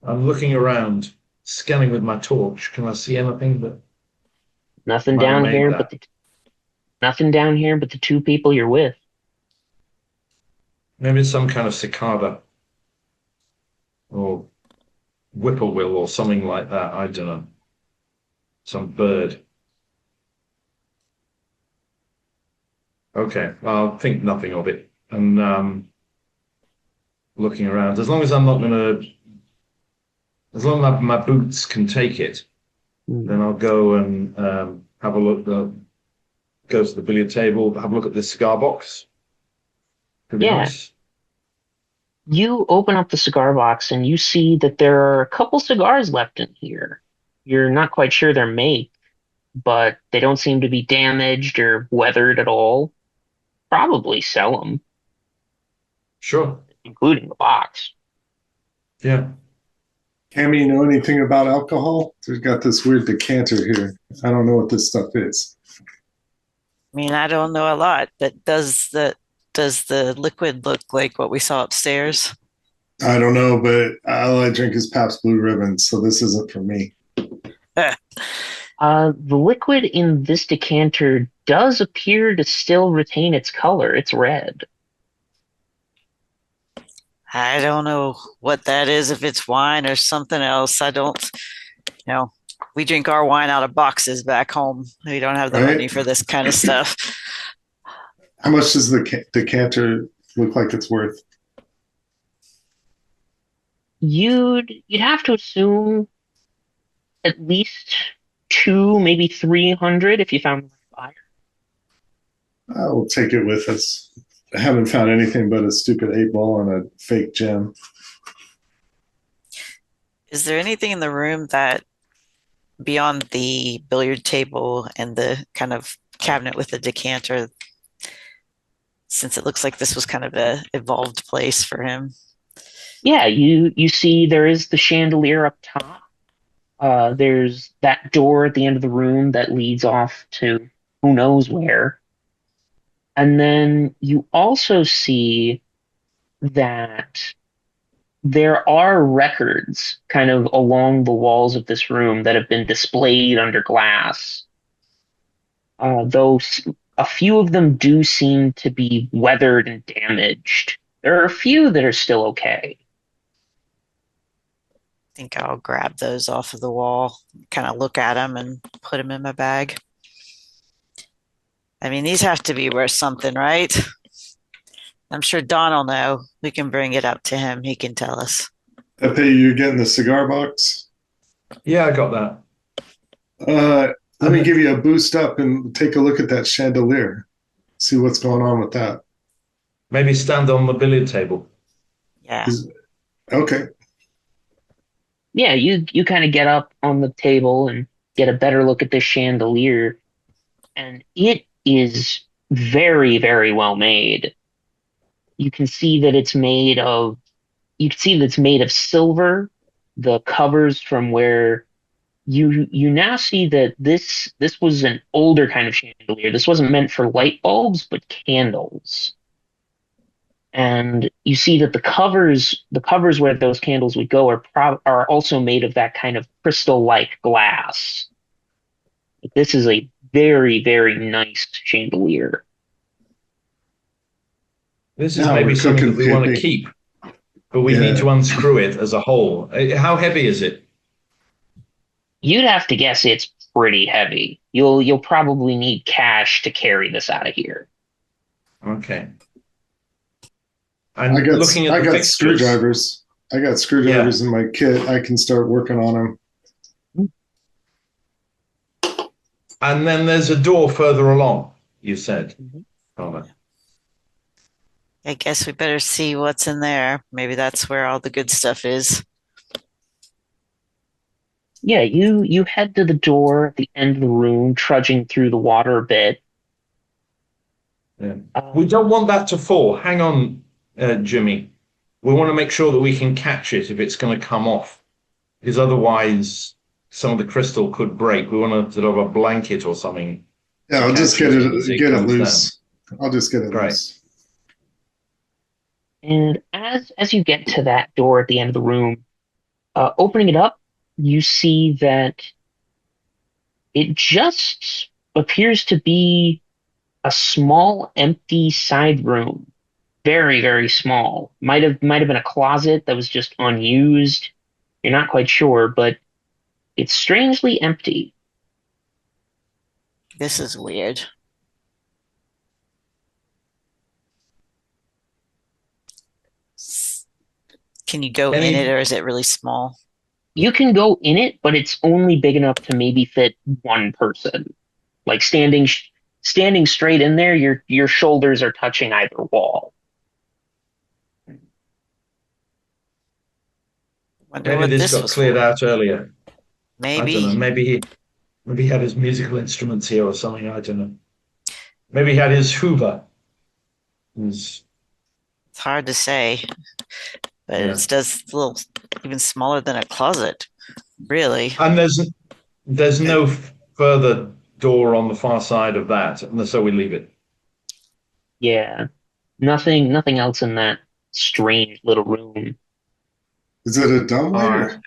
I'm looking around, scanning with my torch. Can I see anything that nothing might have down made here that? nothing down here but the two people you're with. Maybe it's some kind of cicada or whippoorwill or something like that. I don't know. Some bird. Okay, I'll think nothing of it. And looking around, as long as I'm not going to, as long as my boots can take it, then I'll go and have a look. Go to the billiard table, have a look at this cigar box. Could be Yeah, nice. you open up the cigar box and you see that there are a couple cigars left in here. You're not quite sure their make, but they don't seem to be damaged or weathered at all. Probably sell them, Sure. including the box. Yeah. Cammy, you know anything about alcohol? There's got this weird decanter here. I don't know what this stuff is. I mean, I don't know a lot, but does the liquid look like what we saw upstairs? I don't know, but all I drink is Pabst Blue Ribbon, so this isn't for me. The liquid in this decanter does appear to still retain its color. It's red. I don't know what that is, if it's wine or something else. I don't, you know, we drink our wine out of boxes back home. We don't have the money Right? for this kind of stuff. How much does the decanter look like it's worth? You'd have to assume at least two, maybe 300 if you found the right buyer. We'll take it with us. I haven't found anything but a stupid 8 ball and a fake gem. Is there anything in the room that beyond the billiard table and the kind of cabinet with the decanter, since it looks like this was kind of a evolved place for him? Yeah, you see there is the chandelier up top. There's that door at the end of the room that leads off to who knows where. And then you also see that there are records kind of along the walls of this room that have been displayed under glass. Though a few of them do seem to be weathered and damaged. There are a few that are still okay. I think I'll grab those off of the wall, kind of look at them and put them in my bag. I mean, these have to be worth something, right? I'm sure Don will know. We can bring it up to him. He can tell us. Pepe, you're getting the cigar box? Yeah, I got that. Let me give you a boost up and take a look at that chandelier. See what's going on with that. Maybe stand on the billiard table. Yeah. Okay. Yeah, you kind of get up on the table and get a better look at this chandelier, and it is very, very well made. You can see that it's made of you can see that it's made of silver. The covers from where you now see that this was an older kind of chandelier. This wasn't meant for light bulbs, but candles. And you see that the covers where those candles would go are also made of that kind of crystal-like glass. This is a very, very nice chandelier. This is Now maybe we're something cooking, that we want to Pippi. keep, but we need Yeah. to unscrew it as a whole. How heavy is it? You'd have to guess it's pretty heavy. You'll probably need cash to carry this out of here. Okay. I And got looking at I the got fixtures, screwdrivers. I got screwdrivers in my kit. I can start working on them. and then there's a door further along, you said. Mhm. Connor. I guess we better see what's in there. Maybe that's where all the good stuff is. Yeah, you head to the door at the end of the room, trudging through the water a bit. Yeah. We don't want that to fall. Hang on, Jimmy. We want to make sure that we can catch it if it's going to come off, because otherwise some of the crystal could break. We want to sort of a blanket or something. Yeah, I'll just Catch it as it get it comes loose. I'll just get it Right. loose. And as you get to that door at the end of the room, opening it up, you see that it just appears to be a small, empty side room. Very, very small. Might have been a closet that was just unused. You're not quite sure, but it's strangely empty. This is weird. Can you go in Any it, or is it really small? You can go in it, but it's only big enough to maybe fit one person. Like standing straight in there, your shoulders are touching either wall. Wonder maybe what this this got was cleared for. out earlier. I don't know. Maybe. Maybe he had his musical instruments here or something. I don't know. Maybe he had his Hoover. His, It's hard to say, but yeah. it's just a little even smaller than a closet, really. And there's no further door on the far side of that, and so we leave it. Yeah. Nothing else in that strange little room. Is it a dumbwaiter?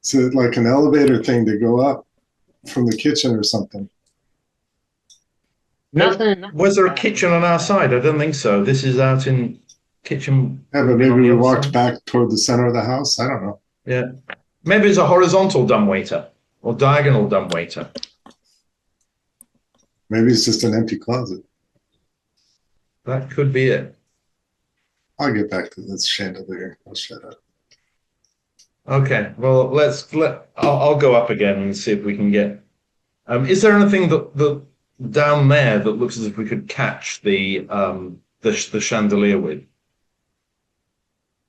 Is it like an elevator thing to go up from the kitchen or something? Nothing. Was there a kitchen on our side? I don't think so. This is out in kitchen. Yeah, but on maybe the we other walked side. back toward the center of the house. I don't know. Yeah. Maybe it's a horizontal dumbwaiter or diagonal dumbwaiter. Maybe it's just an empty closet. That could be it. I'll get back to this chandelier. I'll shut up. Okay. Well, I'll go up again and see if we can get. Is there anything that down there that looks as if we could catch the chandelier with?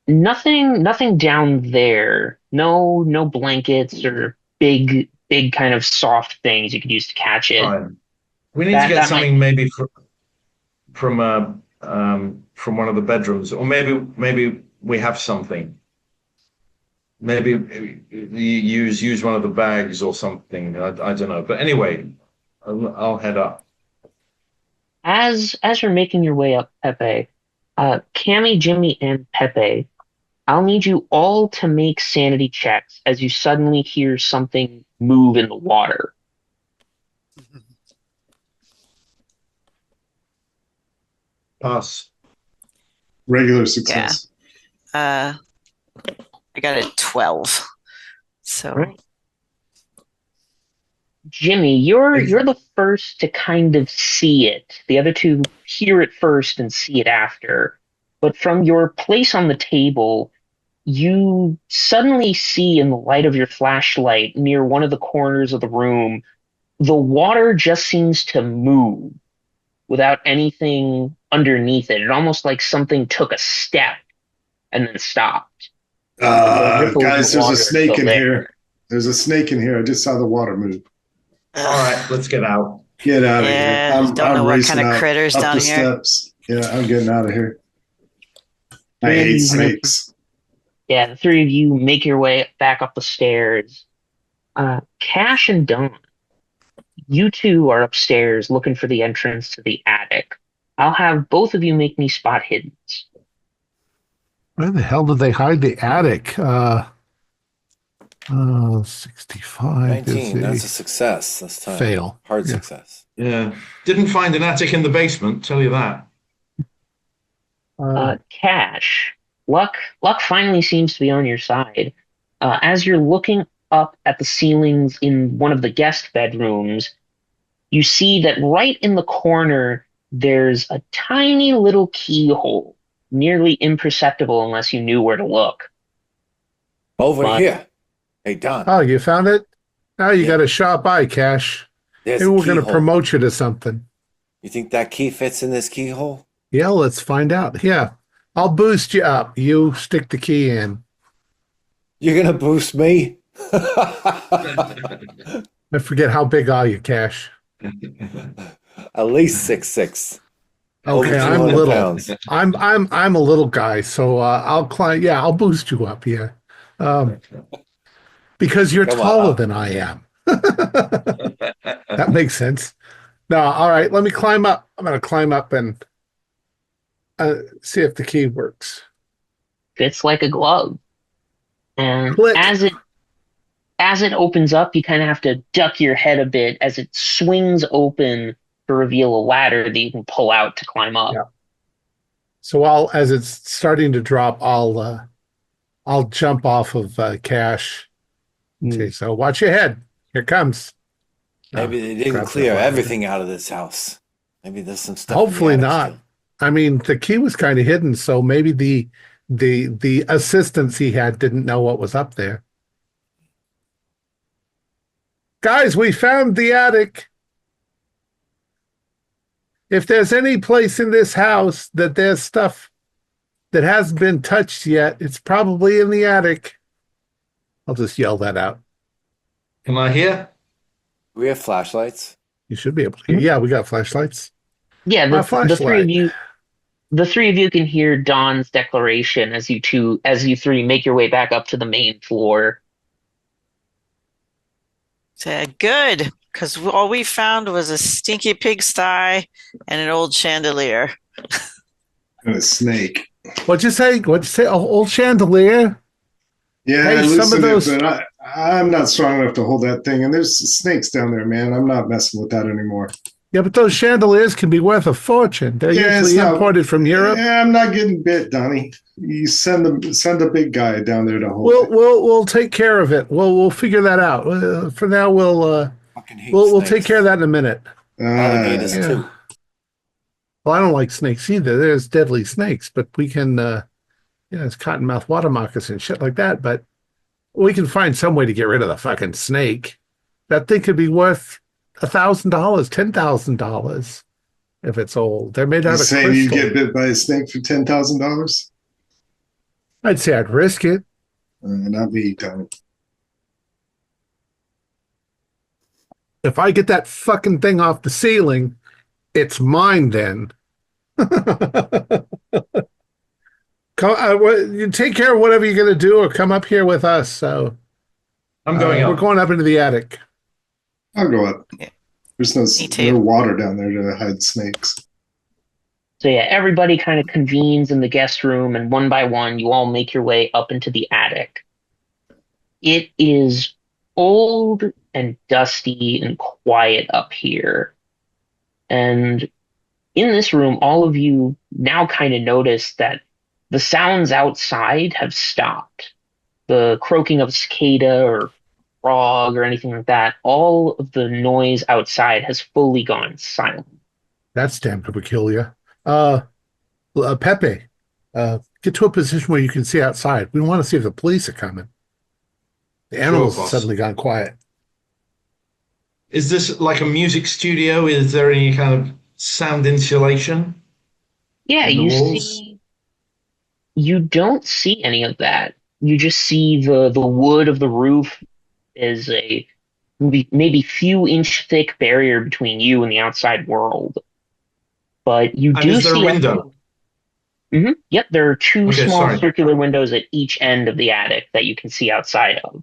Nothing down there. No blankets or big kind of soft things you could use to catch it. Fine. We need to That get that something maybe from one of the bedrooms, or maybe we have something. Maybe you use one of the bags or something. I don't know. But anyway, I'll head up. As you're making your way up, Pepe, Cammy, Jimmy, and Pepe, I'll need you all to make sanity checks as you suddenly hear something move in the water. Pass. Regular success. I got a 12. So Right. Jimmy, you're the first to kind of see it. The other two hear it first and see it after. But from your place on the table, you suddenly see in the light of your flashlight near one of the corners of the room, the water just seems to move without anything underneath it. It almost like something took a step and then stopped. The ripples Guys, of there's a water are snake still in there. here. There's a snake in here. I just saw the water move. All right, let's get out. Get out of Yeah, here. don't know what kind of critters up down the here. steps. Yeah, I'm getting out of here. I Three of hate you snakes. Yeah, the three of you make your way back up the stairs. Cash and Dawn, you two are upstairs looking for the entrance to the attic. I'll have both of you make me spot hiddens. Where the hell did they hide the attic? 65 19. is That's a success this time. fail. Hard Yeah. success. Yeah. Didn't find an attic in the basement, tell you that. Cash, luck finally seems to be on your side. As you're looking up at the ceilings in one of the guest bedrooms, you see that right in the corner there's a tiny little keyhole, nearly imperceptible unless you knew where to look. Over But- here. Hey, Don. Oh, you found it? Now you Yeah. got a sharp eye, Cash. There's Maybe a we're going to keyhole. promote you to something. You think that key fits in this keyhole? Yeah, let's find out. Yeah, I'll boost you up. You stick the key in. You're going to boost me? I forget how big are you, Cash? At least 6'6". Over Okay, I'm 200 little. pounds. I'm a little guy, so I'll climb. Yeah, I'll boost you up here, because you're Come on taller up. than I am. That makes sense. No, all right. Let me climb up. I'm going to climb up and see if the key works. Fits like a glove. And Click. as it opens up, you kind of have to duck your head a bit as it swings open to reveal a ladder that you can pull out to climb up. Yeah. So as it's starting to drop, I'll jump off of Cash. Okay, so watch your head. Here it comes. Maybe they didn't grab clear that ladder. everything out of this house. Maybe there's some stuff. Hopefully in the attic not. I mean, the key was kind of hidden, so maybe the assistants he had didn't know what was up there. Guys, we found the attic. If there's any place in this house that there's stuff that hasn't been touched yet, it's probably in the attic. I'll just yell that out. Can I hear? Do we have flashlights? You should be able to hear. Yeah, we got flashlights. Yeah, My the three flashlight. of you can hear Dawn's declaration as you three make your way back up to the main floor. Said, good, because all we found was a stinky pigsty and an old chandelier. And a snake. What'd you say? Oh, old chandelier? Yeah, Hey, I some of loosened those- it, but I'm not strong enough to hold that thing. And there's snakes down there, man. I'm not messing with that anymore. Yeah, but those chandeliers can be worth a fortune. They're Yeah, it's usually not- imported from Europe. Yeah, I'm not getting bit, Donnie. You send a big guy down there to hold it. We'll take care of it. We'll figure that out. For now, we'll Fucking hate take snakes. care of that in a minute. Alligators Yeah. too. Well, I don't like snakes either. There's deadly snakes, but we can, it's cottonmouth water moccasin and shit like that. But we can find some way to get rid of the fucking snake. That thing could be worth $1,000, $10,000 if it's old. They're made You out of saying you crystal. get bit by a snake for $10,000? I'd say I'd risk it. Not me, Donnie. If I get that fucking thing off the ceiling, it's mine then. You take care of whatever you're going to do or come up here with us. So I'm going we're up. going up into the attic. I'll go up. Yeah. There's Me too. no water down there to hide snakes. So yeah, everybody kind of convenes in the guest room, and one by one, you all make your way up into the attic. It is old and dusty and quiet up here. And in this room, all of you now kind of notice that the sounds outside have stopped. The croaking of a cicada or frog or anything like that, all of the noise outside has fully gone silent. That's damn peculiar. Pepe, get to a position where you can see outside. We want to see if the police are coming. The animals have boss. suddenly gone quiet. Is this like a music studio? Is there any kind of sound insulation? Yeah, in the you walls? see, you don't see any of that. You just see the wood of the roof is a maybe few inch thick barrier between you and the outside world. But you And do is there a see up. window? Yep, there are two Okay, small sorry. circular windows at each end of the attic that you can see outside of.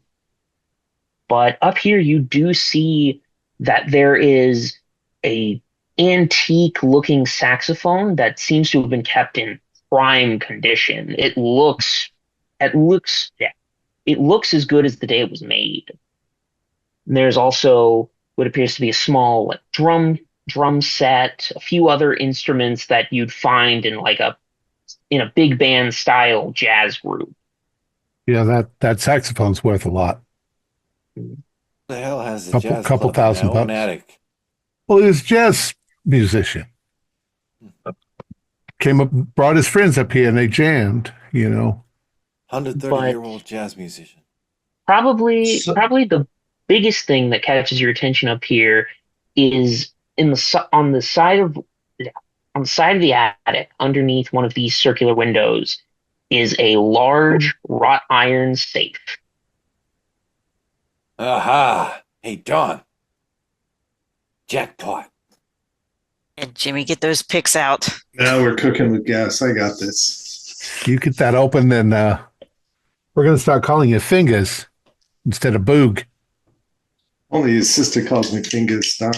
But up here, you do see that there is a antique looking saxophone that seems to have been kept in prime condition. Yeah, it looks as good as the day it was made. And there's also what appears to be a small like drum set, a few other instruments that you'd find in a big band style jazz group. Yeah, that saxophone's worth a lot. The hell has a Couple jazz couple club in my thousand own bucks. attic? Well, he was a jazz musician. Came up, brought his friends up here, and they jammed. 130 But year old jazz musician. probably So, probably the biggest thing that catches your attention up here is on the side of the attic underneath one of these circular windows is a large wrought iron safe. Aha! Hey, Don. Jackpot. And Jimmy, get those picks out. Now we're cooking with gas. I got this. You get that open, then we're going to start calling you Fingers instead of Boog. Only his sister calls me Fingers, Don.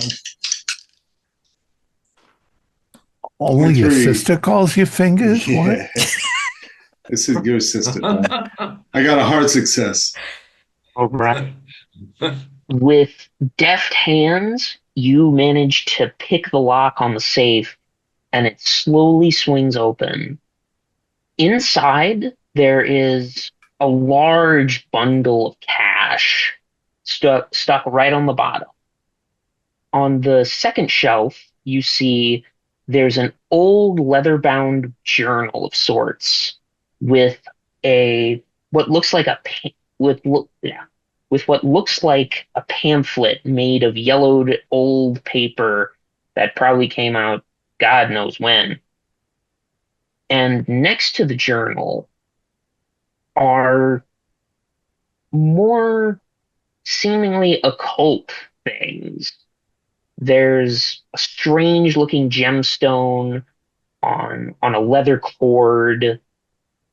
Only your 23. sister calls you Fingers? Yeah. What? This is your sister, Don. I got a hard success. All right. With deft hands, you manage to pick the lock on the safe, and it slowly swings open. Inside, there is a large bundle of cash stuck right on the bottom. On the second shelf, you see there's an old leather-bound journal of sorts with a what looks like a pa- with what looks like a pamphlet made of yellowed old paper that probably came out God knows when. And next to the journal are more seemingly occult things. There's a strange looking gemstone on a leather cord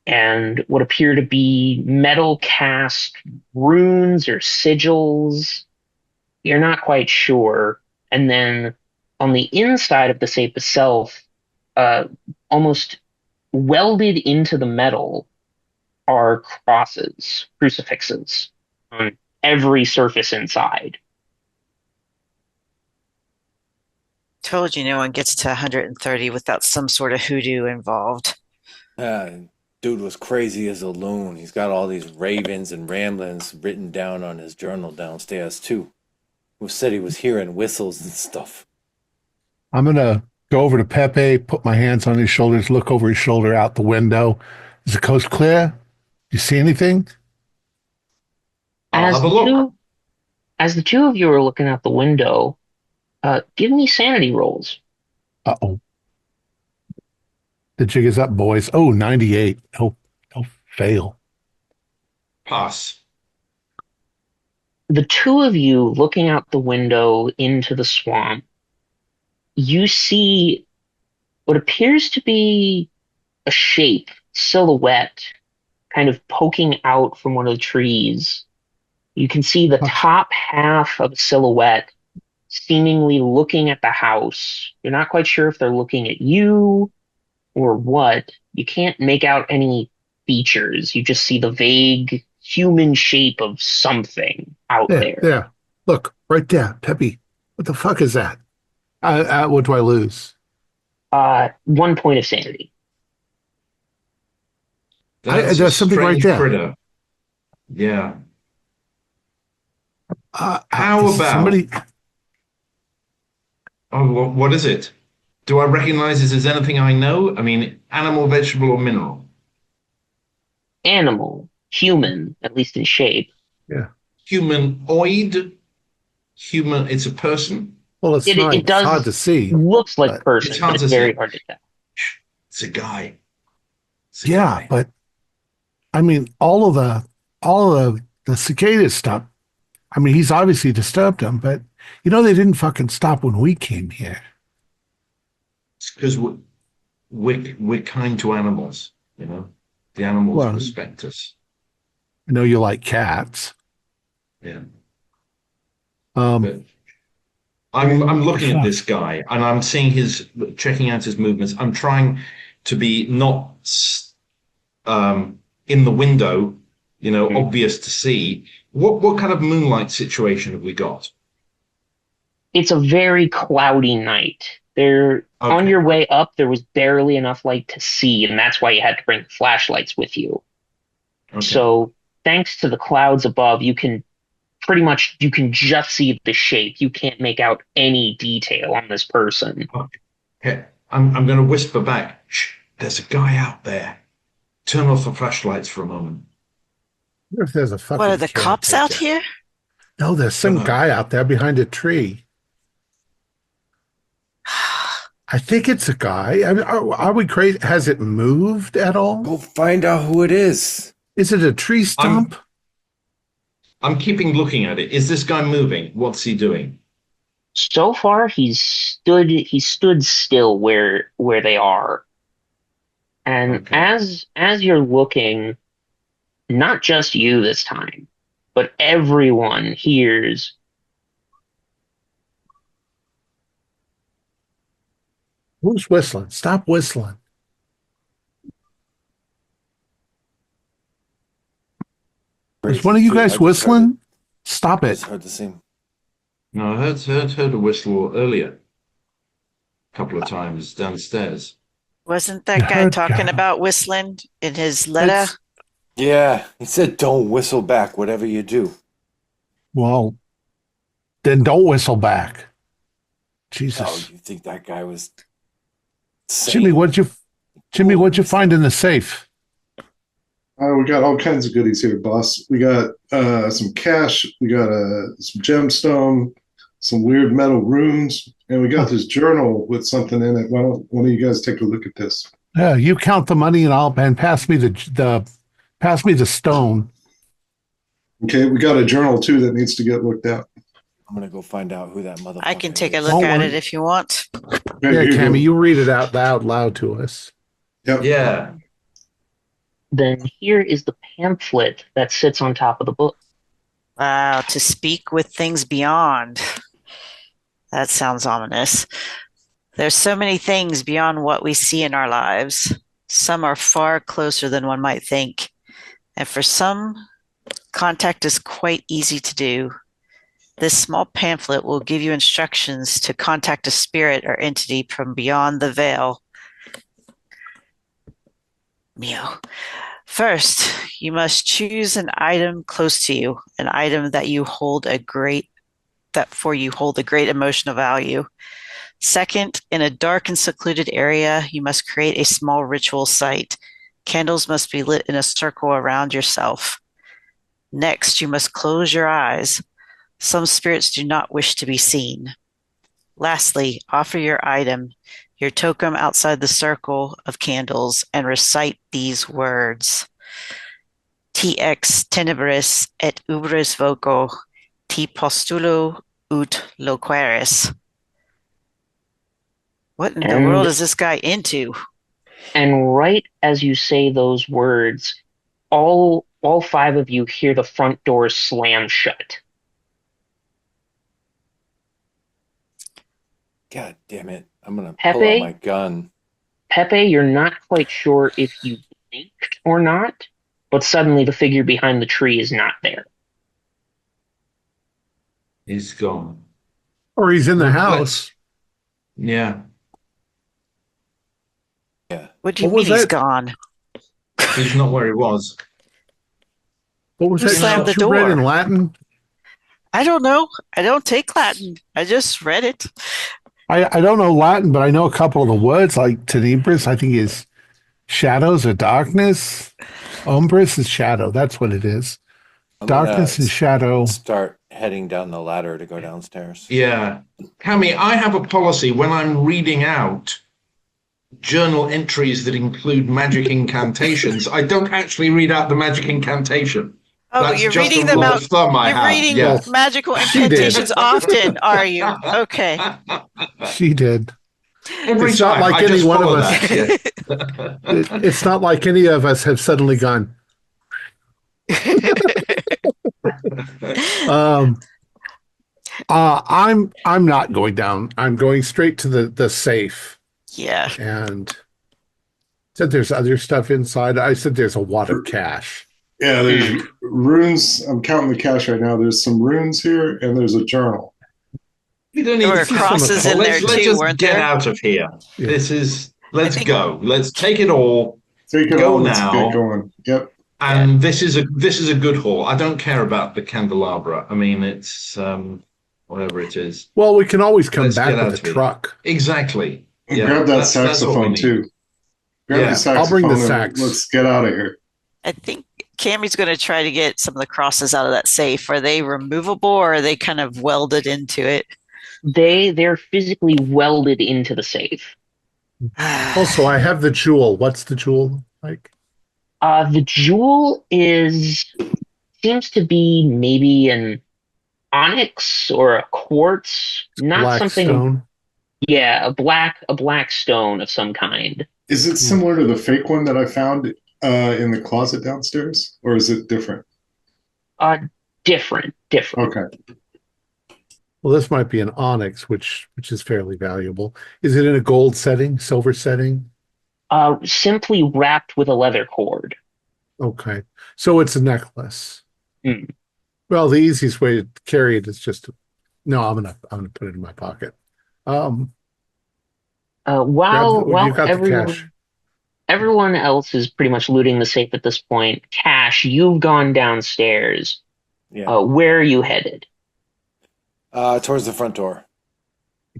and what appear to be metal cast runes or sigils. You're not quite sure. And then on the inside of the safe itself, almost welded into the metal are crosses, crucifixes on every surface inside. Told you no one gets to 130 without some sort of hoodoo involved. Dude was crazy as a loon. He's got all these ravens and ramblings written down on his journal downstairs, too. Who said he was hearing whistles and stuff. I'm going to go over to Pepe, put my hands on his shoulders, look over his shoulder out the window. Is the coast clear? You see anything? I'll have a look. As the two of you are looking out the window, give me sanity rolls. Uh-oh. The jig is up, boys. Oh, 98. Oh, fail. Pass. The two of you looking out the window into the swamp, you see what appears to be a shape, silhouette, kind of poking out from one of the trees. You can see the top half of a silhouette seemingly looking at the house. You're not quite sure if they're looking at you or what. You can't make out any features. You just see the vague human shape of something out there. There. Look, right there. Pepe. What the fuck is that? What do I lose? 1 point of sanity. That's there's something right strange there. critter. Yeah. How about- somebody? Oh, what is it? Do I recognize this as anything I know? I mean, animal, vegetable, or mineral? Animal, human, at least in shape. Yeah. Humanoid? Human, it's a person? Well, it's It not. does It's hard to see. looks like but person, it's hard but to it's very see. hard to tell. It's a guy. Yeah, but I mean, all of the cicadas stopped. I mean, he's obviously disturbed them, but they didn't fucking stop when we came here. It's because we're kind to animals, The animals Well, respect us. I know you like cats. Yeah. Um, But I'm looking at this guy and I'm seeing checking out his movements. I'm trying to be not in the window, obvious to see. What kind of moonlight situation have we got? It's a very cloudy night. On your way up, there was barely enough light to see, and that's why you had to bring flashlights with you. Okay. So thanks to the clouds above, you can just see the shape. You can't make out any detail on this person. Okay. I'm going to whisper back. Shh, there's a guy out there. Turn off the flashlights for a moment. I wonder if there's a fucking What are the cops out here? No, there's some guy out there behind a tree. I think it's a guy. I mean, are we crazy? Has it moved at all? Go find out who it is. Is it a tree stump? I'm keeping looking at it. Is this guy moving? What's he doing? So far, he stood still where they are. And as you're looking, not just you this time, but everyone hears Who's whistling? Stop whistling. Is one of you guys whistling? Stop it. It's hard to see. No, I heard a whistle earlier. A couple of times downstairs. Wasn't that guy talking about whistling in his letter? Yeah, he said don't whistle back, whatever you do. Well, then don't whistle back. Jesus. Oh, you think that guy was sane? Jimmy, what'd you find in the safe? We got all kinds of goodies here, boss. We got some cash, we got some gemstone, some weird metal runes, and we got this journal with something in it. Why don't one of you guys take a look at this? Yeah, you count the money and pass me the stone. Okay, we got a journal too that needs to get looked at. I'm gonna go find out who that motherfucker I can take is. a look at it if you want. Yeah, Cammy, you read it out loud to us. Yep. Yeah. Then here is the pamphlet that sits on top of the book. Wow, to speak with things beyond. That sounds ominous. There's so many things beyond what we see in our lives. Some are far closer than one might think. And for some, contact is quite easy to do. This small pamphlet will give you instructions to contact a spirit or entity from beyond the veil. Meow. First, you must choose an item close to you, an item that hold a great emotional value. Second, in a dark and secluded area, you must create a small ritual site. Candles must be lit in a circle around yourself. Next, you must close your eyes. Some spirits do not wish to be seen. Lastly, offer your item, your token, outside the circle of candles and recite these words. Tx tenebris et ubris voco, ti postulo ut loqueris. What in the world is this guy into? And right as you say those words, all five of you hear the front door slam shut. God damn it. I'm going to pull out my gun. Pepe, you're not quite sure if you blinked or not, but suddenly the figure behind the tree is not there. He's gone. Or he's in the house. Yeah. Yeah. What do you mean he's gone? He's not where he was. What was Who that slammed the shit you read door? in Latin? I don't know. I don't take Latin. I just read it. I don't know Latin, but I know a couple of the words, like tenebris, I think is shadows or darkness. Umbris is shadow. That's what it is. Darkness and shadow. Start heading down the ladder to go downstairs. Yeah. Cammy, I have a policy when I'm reading out journal entries that include magic incantations, I don't actually read out the magic incantation. Oh, That's you're just a reading them rule out. of thumb I You're have. reading Yeah. magical She did. incantations often, are you? Okay. She did. Every It's not time like I any just one of follow us. that. Yeah. It's not like any of us have suddenly gone. Um, I'm not going down. I'm going straight to the safe. Yeah. And said there's other stuff inside. I said there's a wad of cash. Yeah, there's runes. I'm counting the cash right now. There's some runes here, and there's a journal. You don't There need were to crosses in there let's too, just weren't get there? out of here. Yeah. This is let's think- go. Let's take it all. Take it Go all. Let's now. get going. Yep. And this is a good haul. I don't care about the candelabra. I mean, it's whatever it is. Well, we can always come Let's back get out with of a here. truck. Exactly. And Yeah, grab that that's what we saxophone need. too. Grab Yeah. the saxophone. I'll bring the and sax. Let's get out of here. I think Cammy's going to try to get some of the crosses out of that safe. Are they removable or are they kind of welded into it? They're physically welded into the safe. Also, I have the jewel. What's the jewel like? The jewel seems to be maybe an onyx or a quartz, not Black something. stone. Yeah, a black stone of some kind. Is it similar to the fake one that I found in the closet downstairs, or is it different? Different. Okay. Well, this might be an onyx, which is fairly valuable. Is it in a gold setting, silver setting? Simply wrapped with a leather cord. Okay, so it's a necklace. Mm. Well, the easiest way to carry it is just no. I'm gonna put it in my pocket. While You got the everyone cash. everyone else is pretty much looting the safe at this point, Cash, you've gone downstairs. Yeah. Where are you headed? Towards the front door.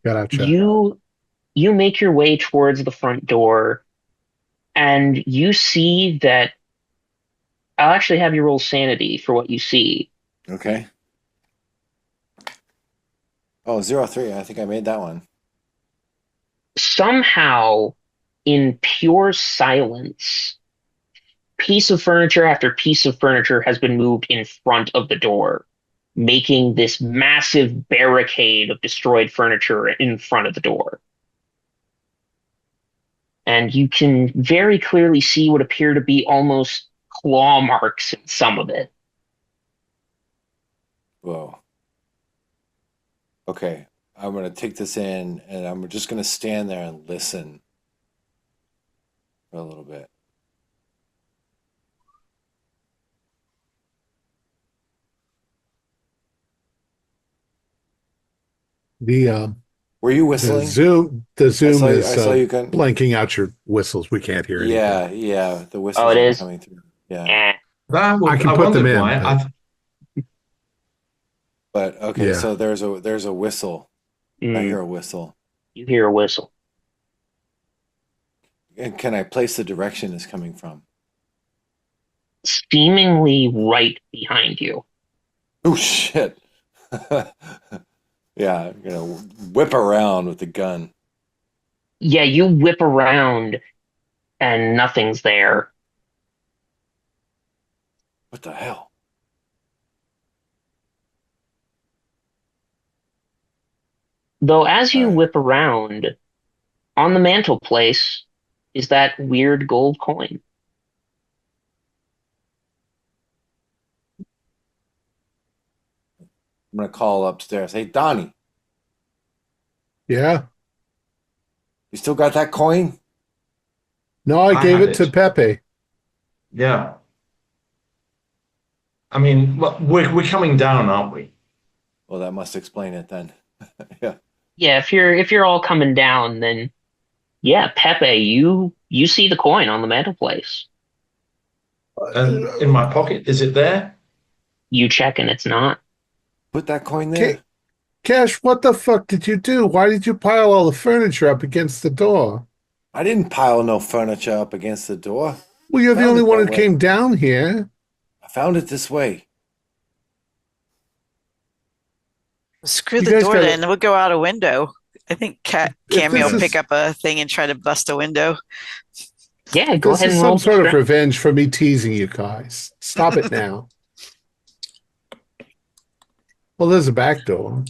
Gotcha. You make your way towards the front door, and you see that I'll actually have you roll sanity for what you see. Okay. Oh, 03. I think I made that one. Somehow, in pure silence, piece of furniture after piece of furniture has been moved in front of the door, making this massive barricade of destroyed furniture in front of the door. And you can very clearly see what appear to be almost claw marks in some of it. Whoa. Okay. I'm going to take this in and I'm just going to stand there and listen for a little bit. The Were you the whistling? zoom I saw, is I saw you can. blanking out your whistles. We can't hear anything. Yeah, yeah. The whistles Oh, it are is? coming through. Yeah. Eh. That was, I can I put them wondered in, why. but- But okay, Yeah. so there's a whistle. I Mm, hear a whistle. you hear a whistle. And can I place the direction it's coming from? Seemingly right behind you. Oh shit. Yeah, I'm gonna whip around with the gun. Yeah, you whip around and nothing's there. What the hell? Though as you Alright. whip around, on the mantelpiece is that weird gold coin. I'm gonna call upstairs. Hey Donnie, Yeah. you still got that coin? No, I I gave have it to it. Pepe. Yeah. I mean, well, we're coming down, aren't we? Well, that must explain it then. Yeah. Yeah, if you're all coming down, then yeah, Pepe, you see the coin on the mantelpiece. And in my pocket, is it there? You check and it's not. Put that coin there. Okay. Cash, what the fuck did you do? Why did you pile all the furniture up against the door? I didn't pile no furniture up against the door. Well, you're the Found only it one that who way. came down here. I found it this way. Screw You the guys door gotta- then. We'll go out a window. I think If Cameo this is pick up a thing and try to bust a window. Yeah, go this ahead is and some roll. sort of revenge for me teasing you guys. Stop it now. Well, there's a back door.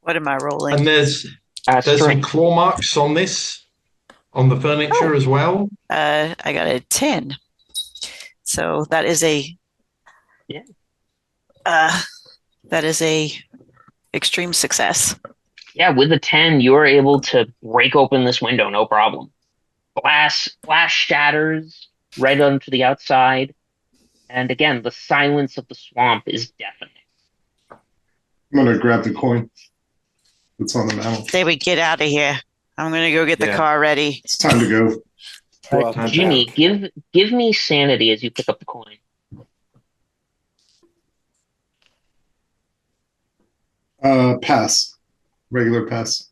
What am I rolling? And there's some Strength. claw marks on this, on the furniture as well. I got a 10. So that is a that is a extreme success. Yeah, with a 10, you're able to break open this window, no problem. Glass shatters right onto the outside. And again, the silence of the swamp is deafening. I'm gonna grab the coin that's on the mantle. Say we get out of here. I'm gonna go get the car ready. It's time to go. Go out the Jimmy, back. give me sanity as you pick up the coin. Pass. Regular pass.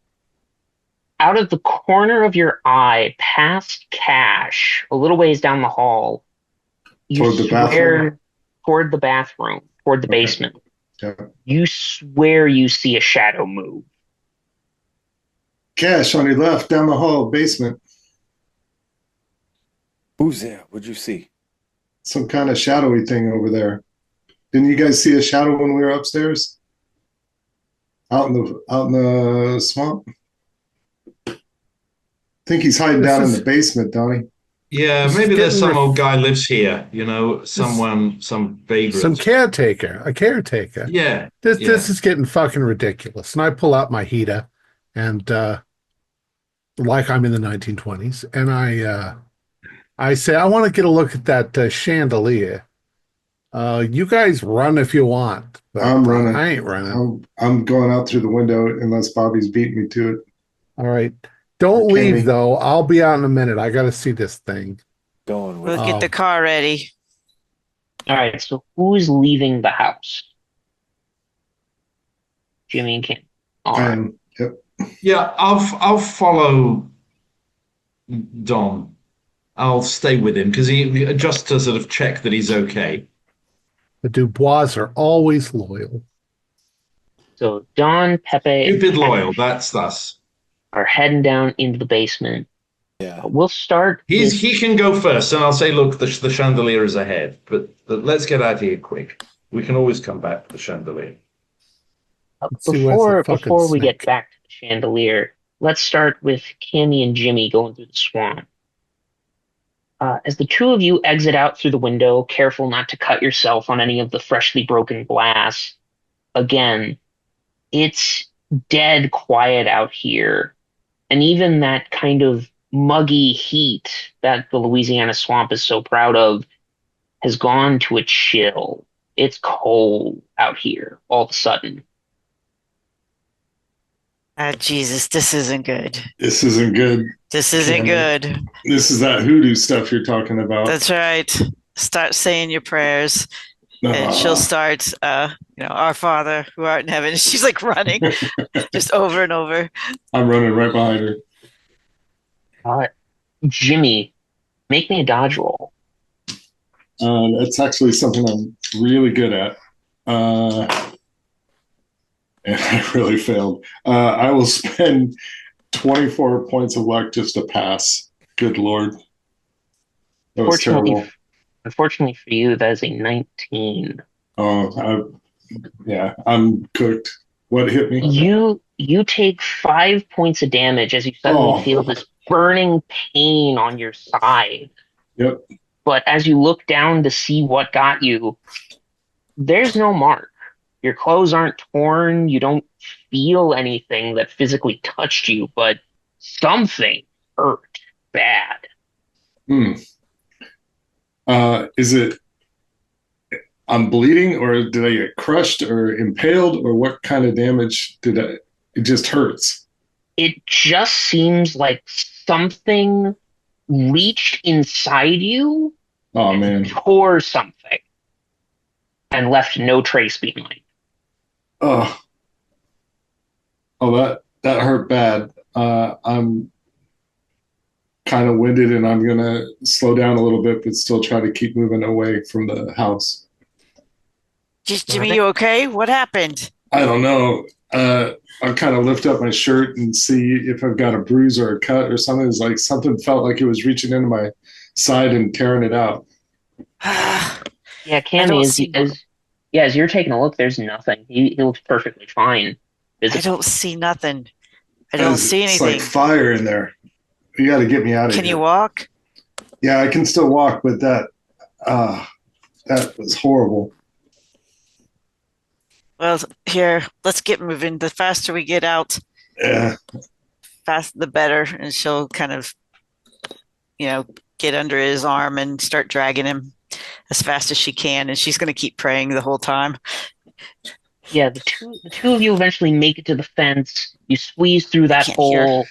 Out of the corner of your eye, past Cash, a little ways down the hall, you Toward the swear bathroom? toward the bathroom, toward the Okay. basement. Yeah. You swear you see a shadow move. Cash on your left, down the hall, basement. Who's there? What'd you see? Some kind of shadowy thing over there. Didn't you guys see a shadow when we were upstairs? Out in the swamp? I think he's hiding down in the basement, Donnie. Yeah, This is maybe there's getting some old guy lives here, some vagrant. Some caretaker, a caretaker. Yeah. This is getting fucking ridiculous. And I pull out my heater and like I'm in the 1920s, and I say I want to get a look at that chandelier. You guys run if you want, but I'm running. I ain't running. I'm going out through the window unless Bobby's beating me to it. All right. Don't Okay. leave though. I'll be out in a minute. I got to see this thing. Going with We'll get the car ready. All right, so who's leaving the house? Jimmy and Kim. All right. Yep. Yeah, I'll follow Dom. I'll stay with him because he just to sort of check that he's okay. The Dubois are always loyal. So Don, Pepe, and Stupid loyal, that's us. are heading down into the basement. Yeah. We'll start. He can go first, and I'll say, look, the chandelier is ahead. But let's get out of here quick. We can always come back to the chandelier. Let's see where's the fucking Before we get snake. back to the chandelier, let's start with Kimmy and Jimmy going through the swamp. As the two of you exit out through the window, careful not to cut yourself on any of the freshly broken glass, again, it's dead quiet out here. And even that kind of muggy heat that the Louisiana swamp is so proud of has gone to a chill. It's cold out here all of a sudden. Jesus, this isn't good. This isn't good. This isn't good. This is that hoodoo stuff you're talking about. That's right. Start saying your prayers. And she'll start, Our Father who art in heaven. She's like running just over and over. I'm running right behind her. Jimmy, make me a dodge roll. That's actually something I'm really good at. And I really failed. I will spend 24 points of luck just to pass. Good Lord. That was terrible. Unfortunately for you, that is a 19. I'm cooked. What hit me? You take 5 points of damage as you suddenly feel this burning pain on your side. Yep. But as you look down to see what got you, there's no mark. Your clothes aren't torn. You don't feel anything that physically touched you, but something hurt bad. Is it I'm bleeding, or did I get crushed or impaled, or what kind of damage did I? It just hurts. It just seems like something reached inside you Oh man. tore something and left no trace behind. Oh, that hurt bad. I'm kind of winded, and I'm gonna slow down a little bit, but still try to keep moving away from the house. Just Jimmy, you okay? What happened? I don't know. I'll kind of lift up my shirt and see if I've got a bruise or a cut or something. It's like something felt like it was reaching into my side and tearing it out. Yeah, I Cammy, don't see. as you're taking a look, there's nothing. He looks perfectly fine. I don't see nothing. I don't It's see anything. like fire in there. You got to get me out of here. Can you walk? Yeah, I can still walk, but that was horrible. Well, here, let's get moving. The faster we get out, Yeah. the better. And she'll kind of, get under his arm and start dragging him as fast as she can. And she's going to keep praying the whole time. Yeah, the two of you eventually make it to the fence. You squeeze through that can't hear. hole.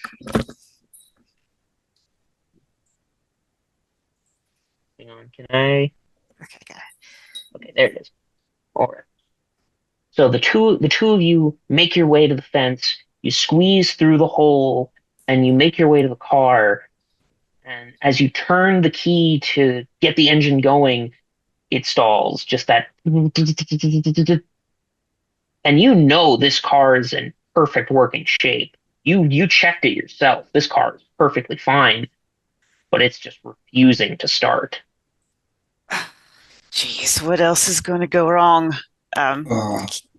Hang on, can I? Okay, got it. Okay, there it is. All right. So the two of you make your way to the fence. You squeeze through the hole, and you make your way to the car. And as you turn the key to get the engine going, it stalls. Just that. And you know this car is in perfect working shape. You checked it yourself. This car is perfectly fine, but it's just refusing to start. Jeez, what else is going to go wrong? Uh,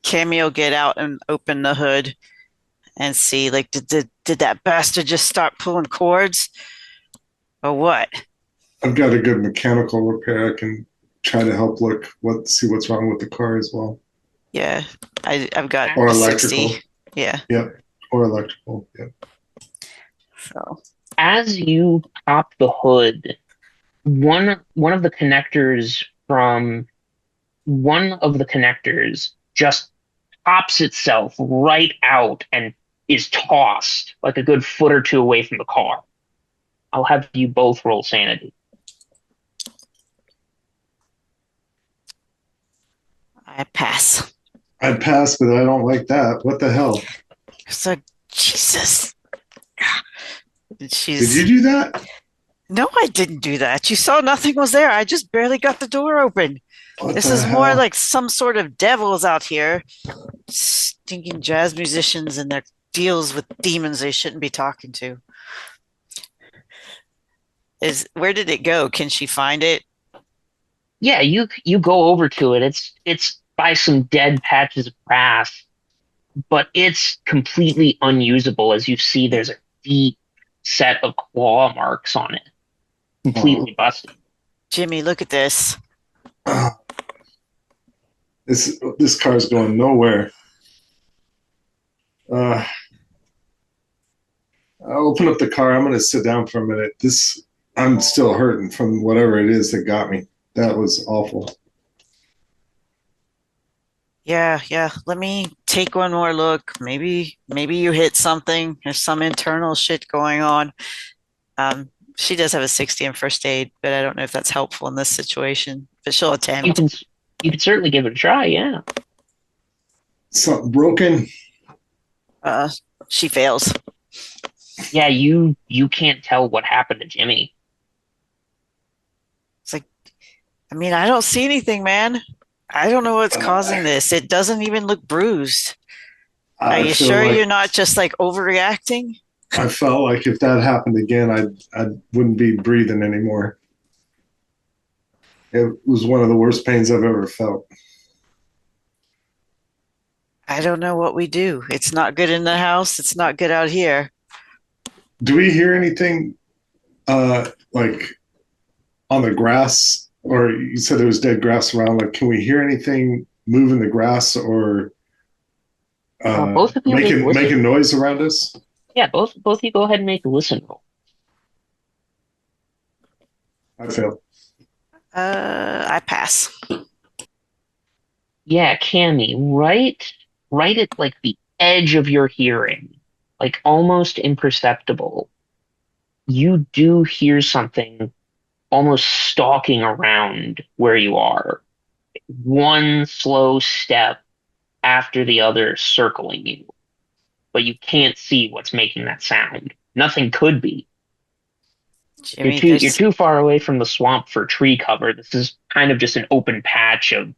Cammy will get out and open the hood and see, like, did that bastard just start pulling cords? Or what? I've got a good mechanical repair. I can try to help see what's wrong with the car as well. Yeah, I've got Or a electrical. 60. Yeah. Yep. Or electrical. Yep. So As you pop the hood, one of the connectors from one of the connectors just pops itself right out and is tossed like a good foot or two away from the car. I'll have you both roll sanity. I pass. I passed, but I don't like that. What the hell? So Jesus. Did you do that? No, I didn't do that. You saw nothing was there. I just barely got the door open. This is hell? more like some sort of devils out here, stinking jazz musicians and their deals with demons they shouldn't be talking to. Where did it go? Can she find it? Yeah, you go over to it. It's by some dead patches of grass, but it's completely unusable. As you see, there's a deep set of claw marks on it, completely busted. Jimmy, look at this. This car's going nowhere. I'll open up the car. I'm going to sit down for a minute. I'm still hurting from whatever it is that got me. That was awful. Yeah. Let me take one more look. Maybe you hit something. There's some internal shit going on. She does have a 60 in first aid, but I don't know if that's helpful in this situation. But she'll attempt. You can certainly give it a try. Yeah. Something broken. She fails. Yeah, you can't tell what happened to Jimmy. It's like, I don't see anything, man. I don't know what's causing this. It doesn't even look bruised. Are you sure you're not just like overreacting? I felt like if that happened again, I wouldn't be breathing anymore. It was one of the worst pains I've ever felt. I don't know what we do. It's not good in the house. It's not good out here. Do we hear anything like on the grass? Or you said there was dead grass around. Like, can we hear anything move in the grass or both of you making noise around us? Yeah, both of you go ahead and make a listen roll. I failed. I pass. Yeah, Cammy, right at like the edge of your hearing, like almost imperceptible, you do hear something almost stalking around where you are. One slow step after the other circling you. But you can't see what's making that sound. Nothing could be. Jimmy, You're too far away from the swamp for tree cover. This is kind of just an open patch of,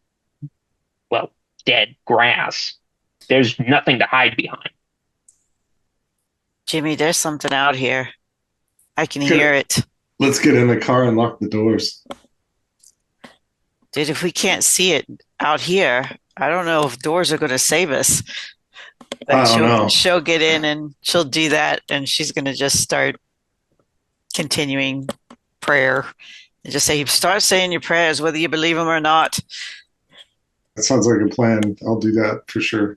well, dead grass. There's nothing to hide behind. Jimmy, there's something out here. I can Good. hear it. Let's get in the car and lock the doors. Dude, if we can't see it out here, I don't know if doors are going to save us. Then I don't know. she'll get in and she'll do that, and she's going to just start continuing prayer and just say, start saying your prayers, whether you believe them or not. That sounds like a plan. I'll do that for sure.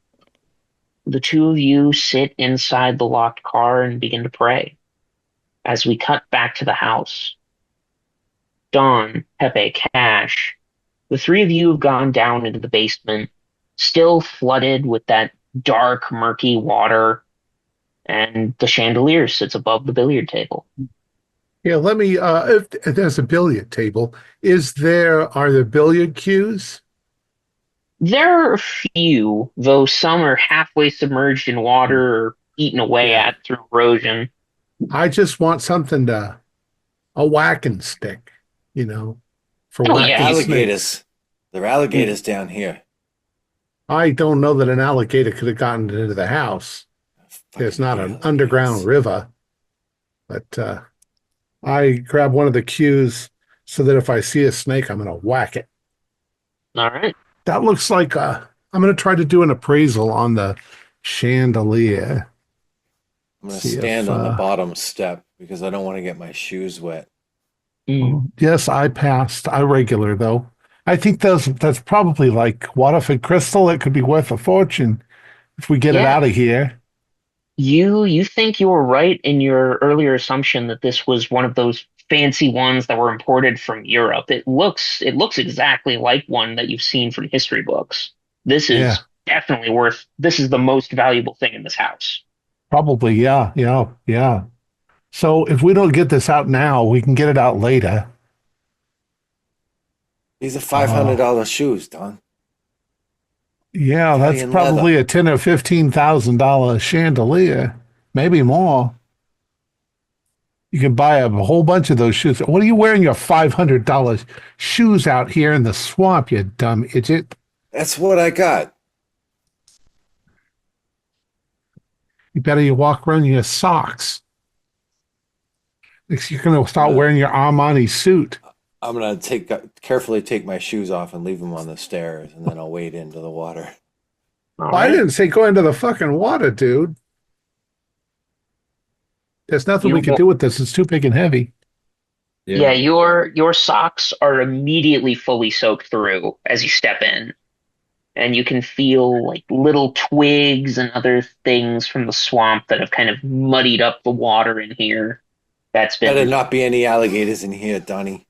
The two of you sit inside the locked car and begin to pray. As we cut back to the house, Don, Pepe, Cash, the three of you have gone down into the basement, still flooded with that dark, murky water, and the chandelier sits above the billiard table. Yeah, let me, if there's a billiard table, are there billiard cues? There are a few, though some are halfway submerged in water or eaten away at through erosion. I just want something a whacking stick, for whacking Alligators. snakes. There are alligators down here. I don't know that an alligator could have gotten into the house. There's not an underground river. But I grab one of the cues so that if I see a snake, I'm going to whack it. All right. That looks like I'm going to try to do an appraisal on the chandelier. I'm going to stand on the bottom step because I don't want to get my shoes wet. Yes, I passed. I regular, though. I think that's probably like Waterford crystal. It could be worth a fortune if we get it out of here. You think you were right in your earlier assumption that this was one of those fancy ones that were imported from Europe. It looks exactly like one that you've seen from history books. This is definitely this is the most valuable thing in this house. Probably, yeah. So if we don't get this out now, we can get it out later. These are $500 shoes, Don. Yeah, that's probably a $10,000 or $15,000 chandelier, maybe more. You can buy a whole bunch of those shoes. What are you wearing your $500 shoes out here in the swamp, you dumb idiot? That's what I got. You better walk around in your socks. You're going to start wearing your Armani suit. I'm going to carefully take my shoes off and leave them on the stairs, and then I'll wade into the water. Well, I didn't say go into the fucking water, dude. There's nothing we can do with this. It's too big and heavy. Yeah, your socks are immediately fully soaked through as you step in. And you can feel like little twigs and other things from the swamp that have kind of muddied up the water in here. Better not be any alligators in here, Donnie.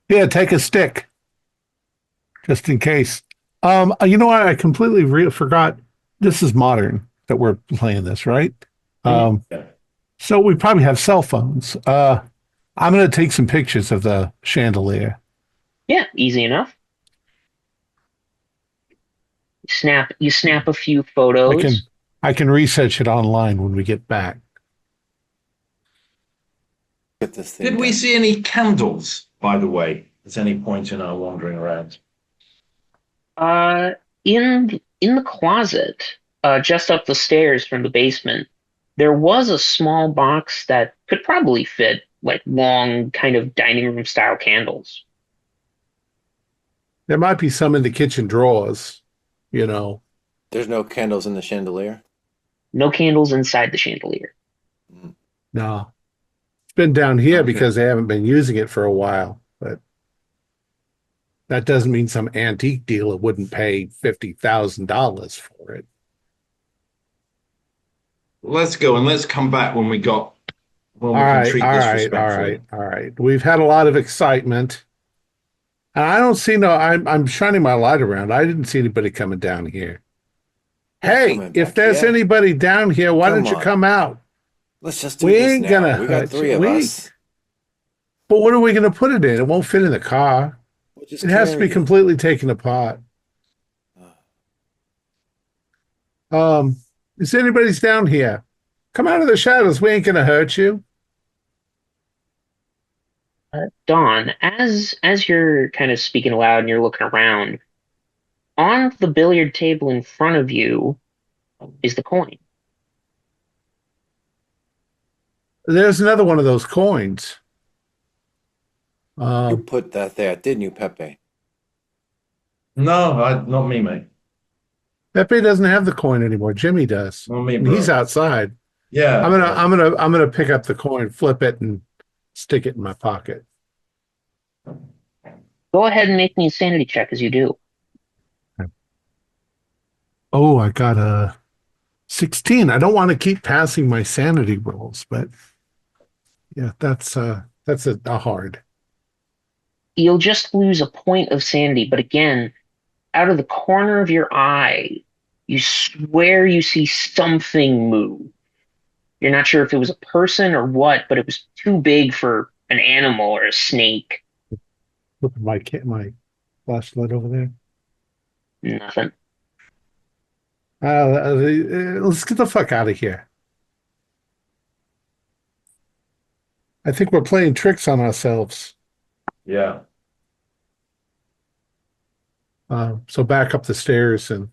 Yeah, take a stick. Just in case. You know what? I completely forgot. This is modern that we're playing this, right? So we probably have cell phones. I'm going to take some pictures of the chandelier. Yeah, easy enough. You snap a few photos. I can research it online when we get back. Did we see any candles, by the way, at any point in our wandering around? In the closet, just up the stairs from the basement, there was a small box that could probably fit like long kind of dining room style candles. There might be some in the kitchen drawers, There's no candles in the chandelier? No candles inside the chandelier. No. It's been down here because they haven't been using it for a while, but that doesn't mean some antique dealer wouldn't pay $50,000 for it. Let's go and let's come back when we can treat this respectfully. All right. We've had a lot of excitement. And I don't see I'm shining my light around. I didn't see anybody coming down here. Hey, if there's anybody down here, why don't you come out? Let's just do this now. We got three of us. But what are we going to put it in? It won't fit in the car. It has to be completely taken apart. If anybody's down here, come out of the shadows. We ain't going to hurt you. Dawn, as you're kind of speaking aloud and you're looking around, on the billiard table in front of you is the coin. There's another one of those coins. You put that there, didn't you, Pepe? No, not me, mate. Pepe doesn't have the coin anymore. Jimmy does. Not me, And bro. he's outside. Yeah. I'm gonna pick up the coin, flip it, and stick it in my pocket. Go ahead and make me a sanity check as you do. Oh, I got a 16. I don't want to keep passing my sanity rolls, but yeah, that's a hard. You'll just lose a point of sanity, but again, out of the corner of your eye, you swear you see something move. You're not sure if it was a person or what, but it was too big for an animal or a snake. Look at my flashlight over there. Nothing. Let's get the fuck out of here. I think we're playing tricks on ourselves. Yeah. So back up the stairs and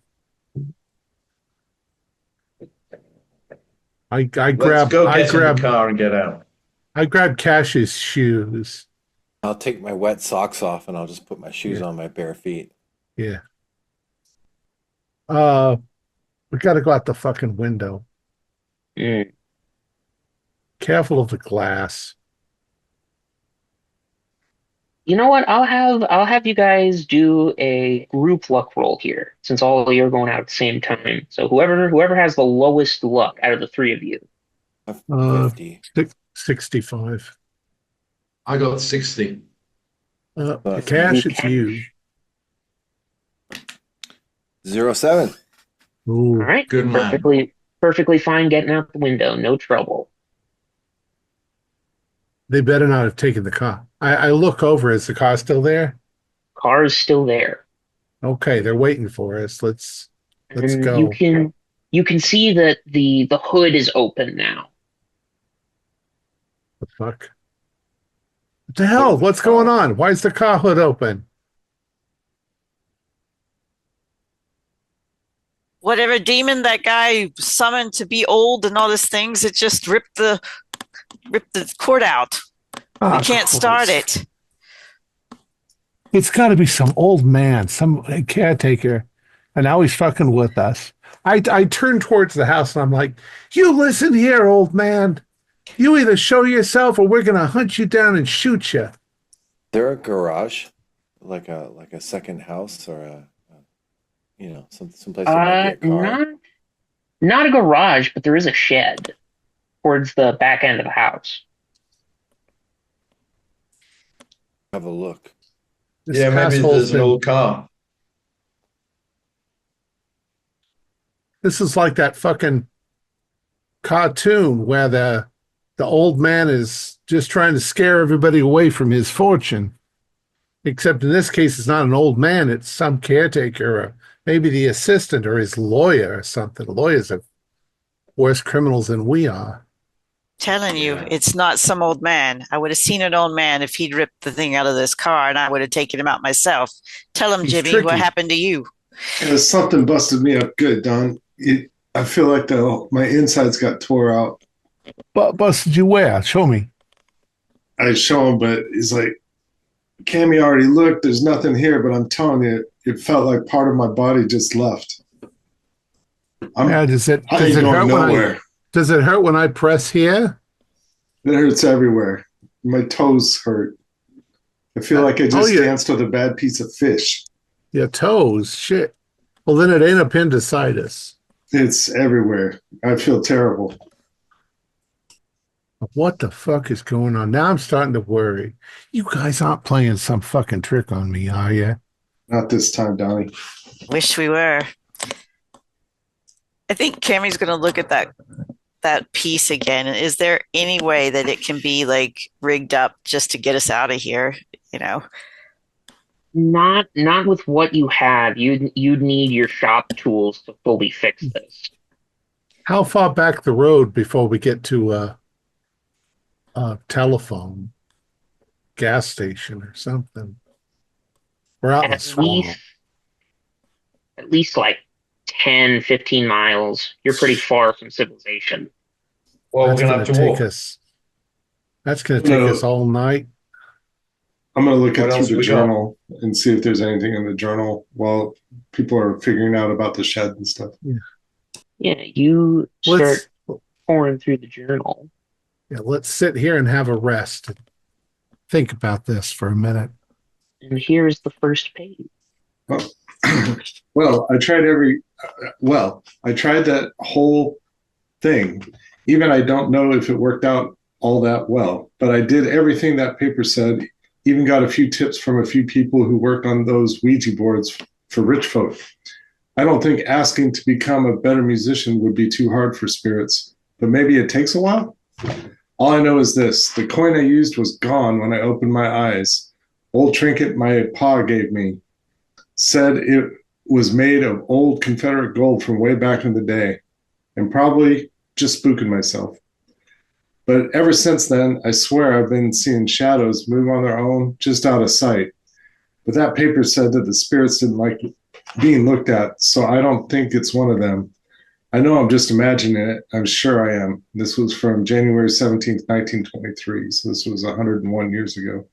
I Let's grab go get in the car and get out. I grab Cash's shoes. I'll take my wet socks off and I'll just put my shoes on my bare feet. Yeah. We gotta go out the fucking window. Mm. Careful of the glass. You know what? I'll have you guys do a group luck roll here, since all of you are going out at the same time. So whoever has the lowest luck out of the three of you. 50. 65. I got 60. Cash, it's you. 07. All Ooh. right. Good man. Perfectly fine getting out the window. No trouble. They better not have taken the car. I look over. Is the car still there? Car's still there. Okay, they're waiting for us. Let's And go. you can see that the hood is open now. The fuck? What the hell? What's going on? Why is the car hood open? Whatever demon that guy summoned to be old and all these things, it just ripped the cord out. We can't start it. It's got to be some old man, some caretaker, and now he's fucking with us. I turn towards the house and I'm like, "You listen here, old man. You either show yourself or we're gonna hunt you down and shoot you." There a garage, like a second house or someplace that might be a car. Not a garage, but there is a shed towards the back end of the house. Have a look. This Yeah, maybe asshole's there's an been- old car. This is like that fucking cartoon where the old man is just trying to scare everybody away from his fortune. Except in this case, it's not an old man; it's some caretaker, or maybe the assistant or his lawyer or something. Lawyers are worse criminals than we are. Telling you, it's not some old man. I would have seen an old man if he'd ripped the thing out of this car, and I would have taken him out myself. Tell him, He's Jimmy, tricky. what happened to you? Something busted me up good, Don. I feel like my insides got tore out. But busted you where? Show me. I show him, but he's like, Cammy already looked. There's nothing here, but I'm telling you, it felt like part of my body just left. Does it I ain't going nowhere. Does it hurt when I press here? It hurts everywhere. My toes hurt. I feel like I just danced with a bad piece of fish. Your toes? Shit. Well, then it ain't appendicitis. It's everywhere. I feel terrible. What the fuck is going on? Now I'm starting to worry. You guys aren't playing some fucking trick on me, are you? Not this time, Donnie. Wish we were. I think Cammy's going to look at that piece again. Is there any way that it can be like rigged up just to get us out of here? You know, Not with what you have. You'd need your shop tools to fully fix this. How far back the road before we get to a telephone, gas station or something? We're out in the swamp. At least like 10, 15 miles. You're pretty far from civilization. Well, That's we're going to have gonna to take walk. us. That's going to take us all night. I'm going to look What through else the we got? journal and see if there's anything in the journal while people are figuring out about the shed and stuff. Yeah, you start Let's pouring through the journal. let's sit here and have a rest. And think about this for a minute. And here's the first page. Well, well, I tried I tried that whole thing. Even I don't know if it worked out all that well, but I did everything that paper said, even got a few tips from a few people who worked on those Ouija boards for rich folk. I don't think asking to become a better musician would be too hard for spirits, but maybe it takes a while. All I know is this: the coin I used was gone when I opened my eyes. Old trinket my pa gave me said it was made of old Confederate gold from way back in the day, and probably just spooking myself. But ever since then, I swear I've been seeing shadows move on their own just out of sight. But that paper said that the spirits didn't like being looked at, so I don't think it's one of them. I know I'm just imagining it. I'm sure I am. This was from January 17th, 1923. So this was 101 years ago.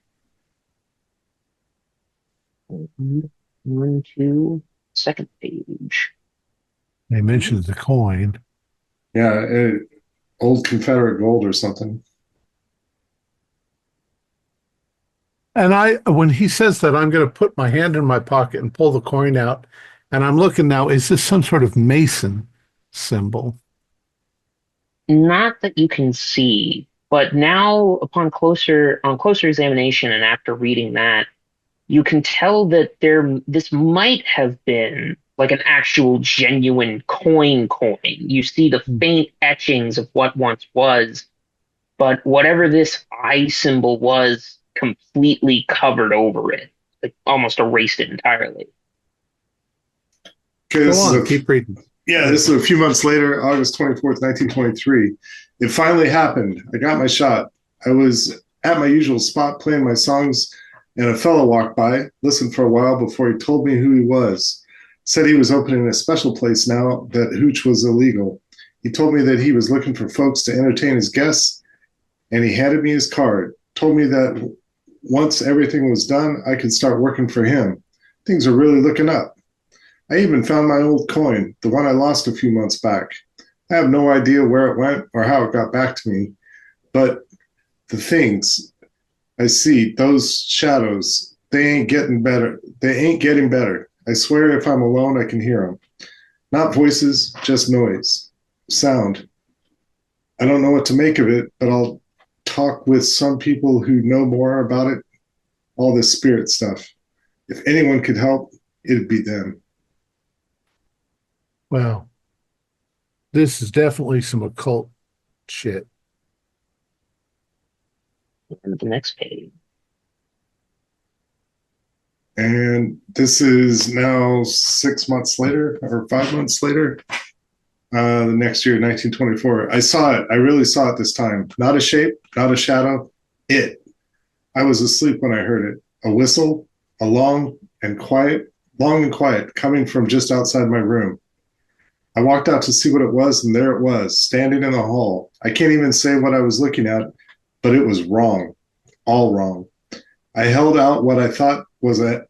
1, 2, second page. They mentioned the coin. Yeah, old Confederate gold or something. And when he says that, I'm going to put my hand in my pocket and pull the coin out. And I'm looking now, is this some sort of Mason symbol? Not that you can see, but now upon closer examination and after reading that, you can tell that this might have been like an actual genuine coin. You see the faint etchings of what once was, but whatever this eye symbol was completely covered over it, like almost erased it entirely. Okay, Go on, keep reading. Yeah, this is a few months later, August 24th, 1923. It finally happened. I got my shot. I was at my usual spot playing my songs, and a fellow walked by, listened for a while before he told me who he was. Said he was opening a special place now, that hooch was illegal. He told me that he was looking for folks to entertain his guests, and he handed me his card. Told me that once everything was done, I could start working for him. Things are really looking up. I even found my old coin, the one I lost a few months back. I have no idea where it went or how it got back to me, but the things I see, those shadows, they ain't getting better. They ain't getting better. I swear if I'm alone, I can hear them. Not voices, just noise, sound. I don't know what to make of it, but I'll talk with some people who know more about it, all this spirit stuff. If anyone could help, it'd be them. Wow. This is definitely some occult shit. And the next page. And this is now 6 months later or 5 months later. The next year, 1924. I saw it. I really saw it this time. Not a shape, not a shadow. It. I was asleep when I heard it. A whistle, a long and quiet, coming from just outside my room. I walked out to see what it was, and there it was, standing in the hall. I can't even say what I was looking at, but it was wrong. All wrong. I held out what I thought was a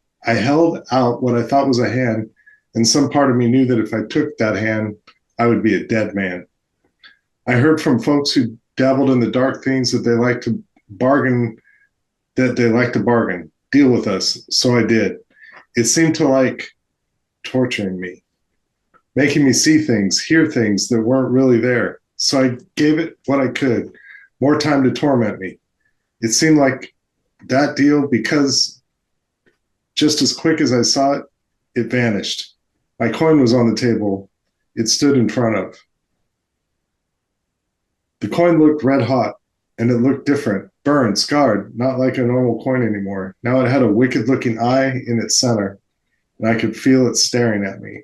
hand, and some part of me knew that if I took that hand, I would be a dead man. I heard from folks who dabbled in the dark things that they like to bargain, deal with us. So I did. It seemed to like torturing me, making me see things, hear things that weren't really there. So I gave it what I could, more time to torment me. It seemed like that deal, because just as quick as I saw it, it vanished. My coin was on the table. It stood in front of. The coin looked red hot, and it looked different, burned, scarred, not like a normal coin anymore. Now it had a wicked-looking eye in its center, and I could feel it staring at me.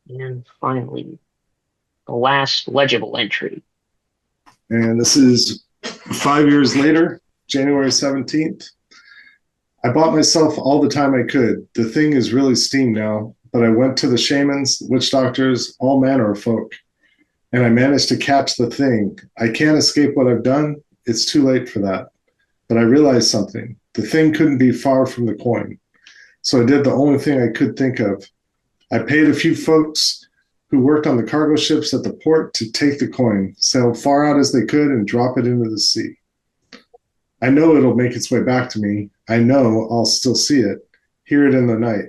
And finally, the last legible entry. And this is 5 years later, January 17th. I bought myself all the time I could. The thing is really steamed now, but I went to the shamans, witch doctors, all manner of folk. and I managed to catch the thing. I can't escape what I've done. It's too late for that. But I realized something. The thing couldn't be far from the coin. So I did the only thing I could think of. I paid a few folks who worked on the cargo ships at the port to take the coin, sail far out as they could, and drop it into the sea. I know it'll make its way back to me. I know I'll still see it, hear it in the night.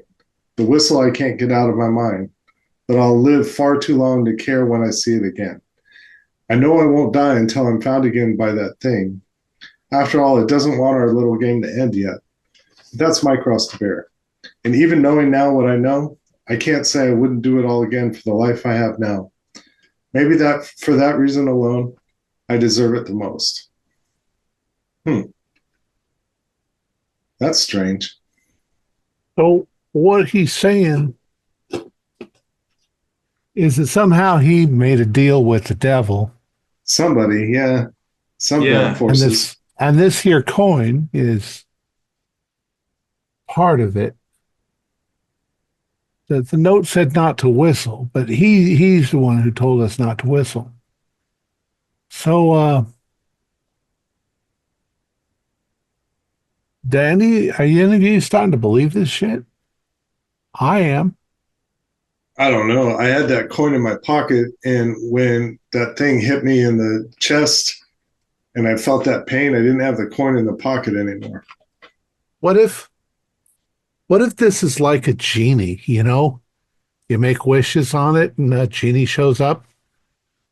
The whistle I can't get out of my mind, but I'll live far too long to care when I see it again. I know I won't die until I'm found again by that thing. After all, it doesn't want our little game to end yet. That's my cross to bear. And even knowing now what I know, I can't say I wouldn't do it all again for the life I have now. Maybe that for that reason alone, I deserve it the most. That's strange. So what he's saying is that somehow he made a deal with the devil. Somebody, yeah. Some Yeah. dark forces. And this here coin is part of it. The note said not to whistle, but he's the one who told us not to whistle. So, Danny, are you any of you starting to believe this shit? I am. I don't know. I had that coin in my pocket, and when that thing hit me in the chest and I felt that pain, I didn't have the coin in the pocket anymore. What if this is like a genie, you know? You make wishes on it and a genie shows up,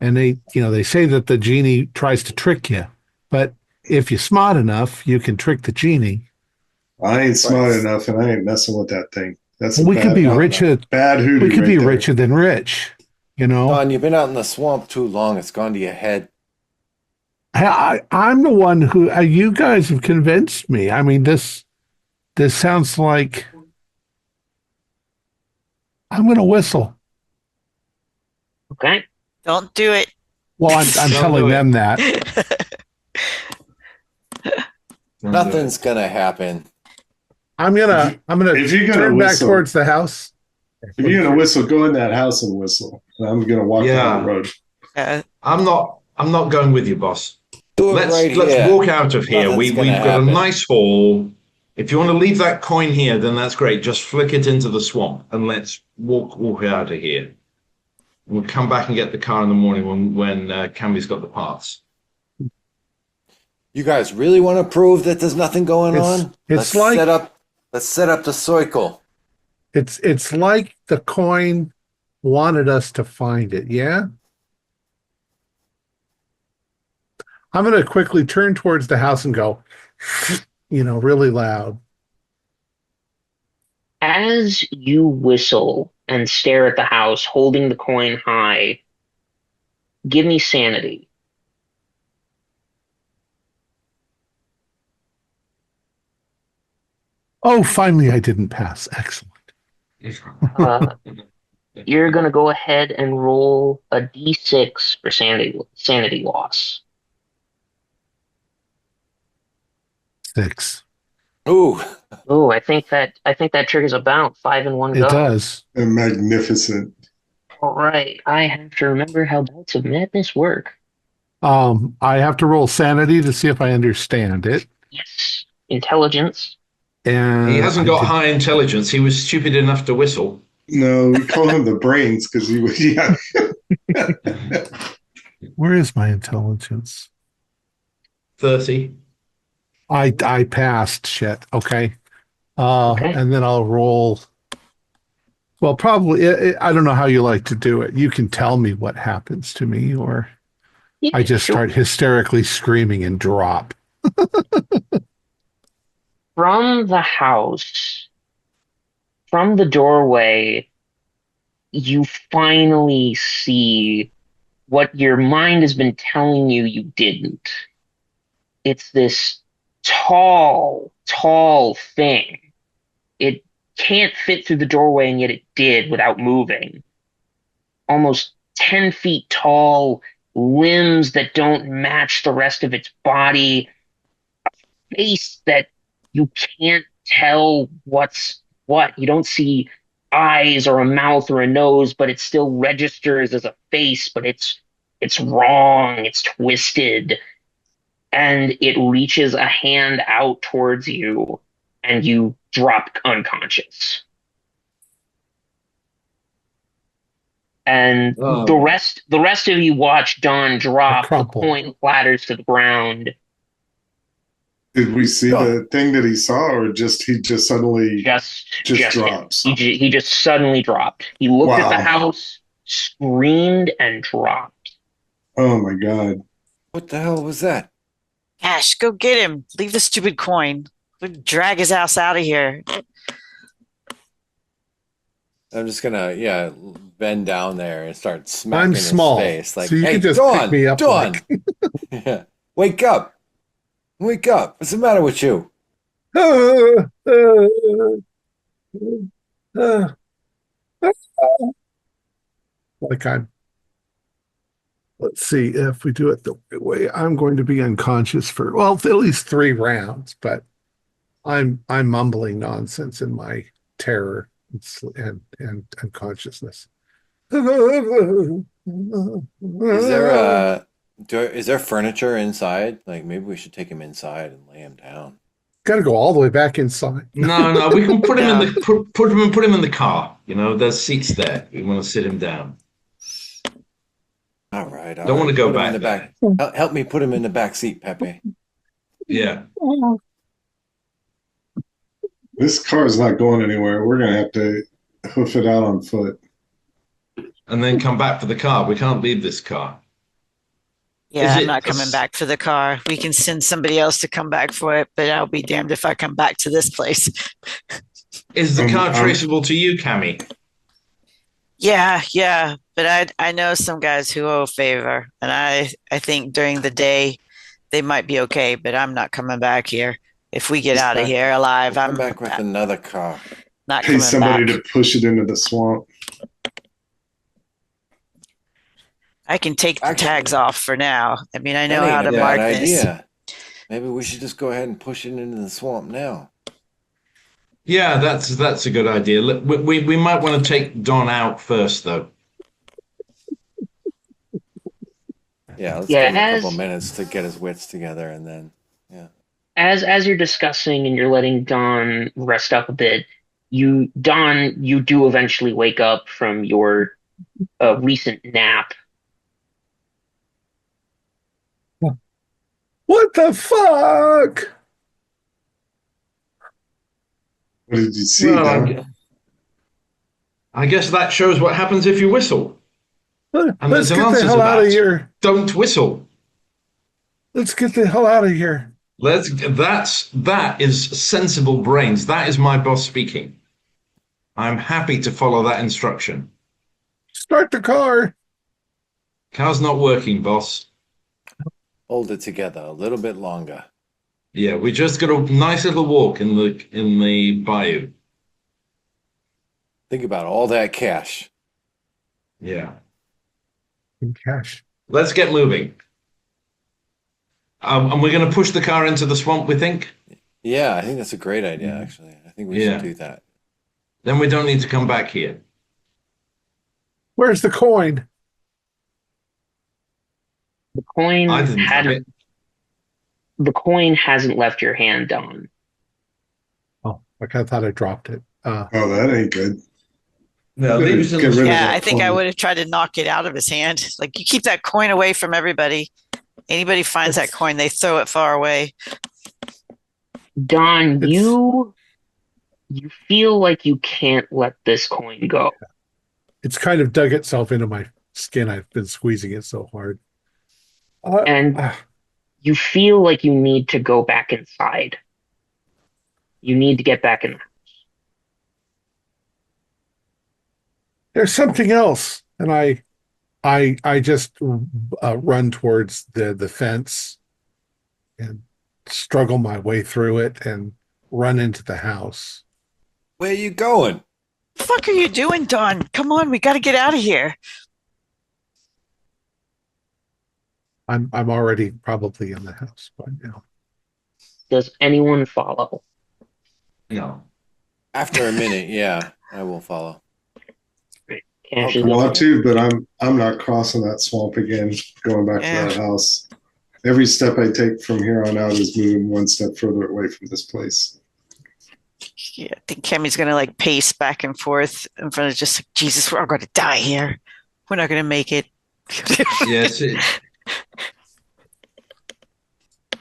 and they say that the genie tries to trick you. But if you're smart enough, you can trick the genie. I ain't smart enough, and I ain't messing with that thing. That's We could be richer. Bad hoodoo. We could right be there. richer than rich, you know? Don, you've been out in the swamp too long. It's gone to your head. I'm the one who you guys have convinced me. I mean, this sounds like I'm going to whistle. Okay. Don't do it. Well, I'm Don't telling do it. them that. Nothing's gonna happen. I'm gonna If you're gonna turn back whistle, towards the house. if you're gonna whistle, go in that house and whistle. And I'm gonna walk down the road. I'm not going with you, boss. Do it Let's right here. walk out of here. Nothing's We've gonna got a happen. nice haul. If you want to leave that coin here, then that's great. Just flick it into the swamp and let's walk out of here. We'll come back and get the car in the morning when Cammy's got the parts. You guys really want to prove that there's nothing going on? It's Let's set up the circle. It's like the coin wanted us to find it, yeah? I'm going to quickly turn towards the house and go, really loud. As you whistle and stare at the house, holding the coin high, give me sanity. Oh, finally I didn't pass. Excellent. You're going to go ahead and roll a d6 for sanity loss. 6. Ooh, Oh, I think that triggers about 5 in one go. It does. And magnificent. All right, I have to remember how bouts of madness work. I have to roll sanity to see if I understand it. Yes, intelligence. And He hasn't I got did- high intelligence. He was stupid enough to whistle. No, we call him the brains because he was. Yeah. Where is my intelligence? 30. I passed. Shit. Okay. Okay. And then I'll roll. Well, probably. I don't know how you like to do it. You can tell me what happens to me, or I just start hysterically screaming and drop. From the house, from the doorway, you finally see what your mind has been telling you didn't. It's this tall thing. It can't fit through the doorway, and yet it did without moving. Almost 10 feet tall, limbs that don't match the rest of its body, a face that you can't tell what's what. You don't see eyes or a mouth or a nose, but it still registers as a face, but it's It's wrong, it's twisted, and it reaches a hand out towards you, and you drop unconscious. And the rest of you watch Dawn drop. The coin clatters to the ground. Did we see the thing that he saw, or he just suddenly just drops? He just suddenly dropped. He looked at the house, screamed, and dropped. Oh my god! What the hell was that? Ash, go get him. Leave the stupid coin. We'll drag his ass out of here. I'm just gonna, bend down there and start smacking his face. Like, so you hey, can just Dawn, pick me up. Dawn, wake up! Wake up! What's the matter with you? Let's see if we do it the right way. I'm going to be unconscious for at least 3 rounds, but I'm mumbling nonsense in my terror and unconsciousness. Is there furniture inside? Like, maybe we should take him inside and lay him down. Got to go all the way back inside. No, we can put him in the put him in the car. There's seats there. We want to sit him down. All right. Don't want to go back. In the back. Help me put him in the back seat, Pepe. Yeah. This car is not going anywhere. We're gonna have to hoof it out on foot, and then come back for the car. We can't leave this car. Yeah, I'm not coming back for the car. We can send somebody else to come back for it, but I'll be damned if I come back to this place. Is the car traceable to you, Cammy? Yeah, but I know some guys who owe a favor, and I think during the day they might be okay, but I'm not coming back here. If we get out of here alive, I'm back with another car. Not pay coming somebody back. to push it into the swamp. I can take the tags off for now. I mean, I know how to mark this. Maybe we should just go ahead and push it into the swamp now. Yeah, that's a good idea. We might want to take Don out first, though. Yeah, let's give him a couple minutes to get his wits together, and then As you're discussing and you're letting Don rest up a bit, you do eventually wake up from your recent nap. What the fuck? What did you see? I guess that shows what happens if you whistle. Let's get the hell out of here. Don't whistle. Let's get the hell out of here. That is sensible brains. That is my boss speaking. I'm happy to follow that instruction. Start the car. Car's not working, boss. Hold it together a little bit longer. Yeah, we just got a nice little walk in the bayou. Think about all that cash. Yeah. In cash. Let's get moving. And we're going to push the car into the swamp, we think? Yeah, I think that's a great idea, actually. I think we should do that. Then we don't need to come back here. Where's the coin? The coin hasn't left your hand, Don. Oh, I kind of thought I dropped it. Oh, that ain't good. No, I think I would have tried to knock it out of his hand. Like, you keep that coin away from everybody. Anybody finds that coin, they throw it far away. Don, you feel like you can't let this coin go. It's kind of dug itself into my skin. I've been squeezing it so hard. And you feel like you need to go back inside. You need to get back in the house. There's something else. And I just run towards the fence and struggle my way through it and run into the house. Where are you going? What the fuck are you doing, Don? Come on, we got to get out of here. I'm already probably in the house by now. Does anyone follow? No. After a minute, yeah, I will follow. Okay. Cash Oh, is I come want on. to, but I'm not crossing that swamp again. Going back Yeah. to that house. Every step I take from here on out is moving one step further away from this place. Yeah, I think Kemi's gonna like pace back and forth in front of just like, Jesus, we're all gonna die here. We're not gonna make it. Yes, it's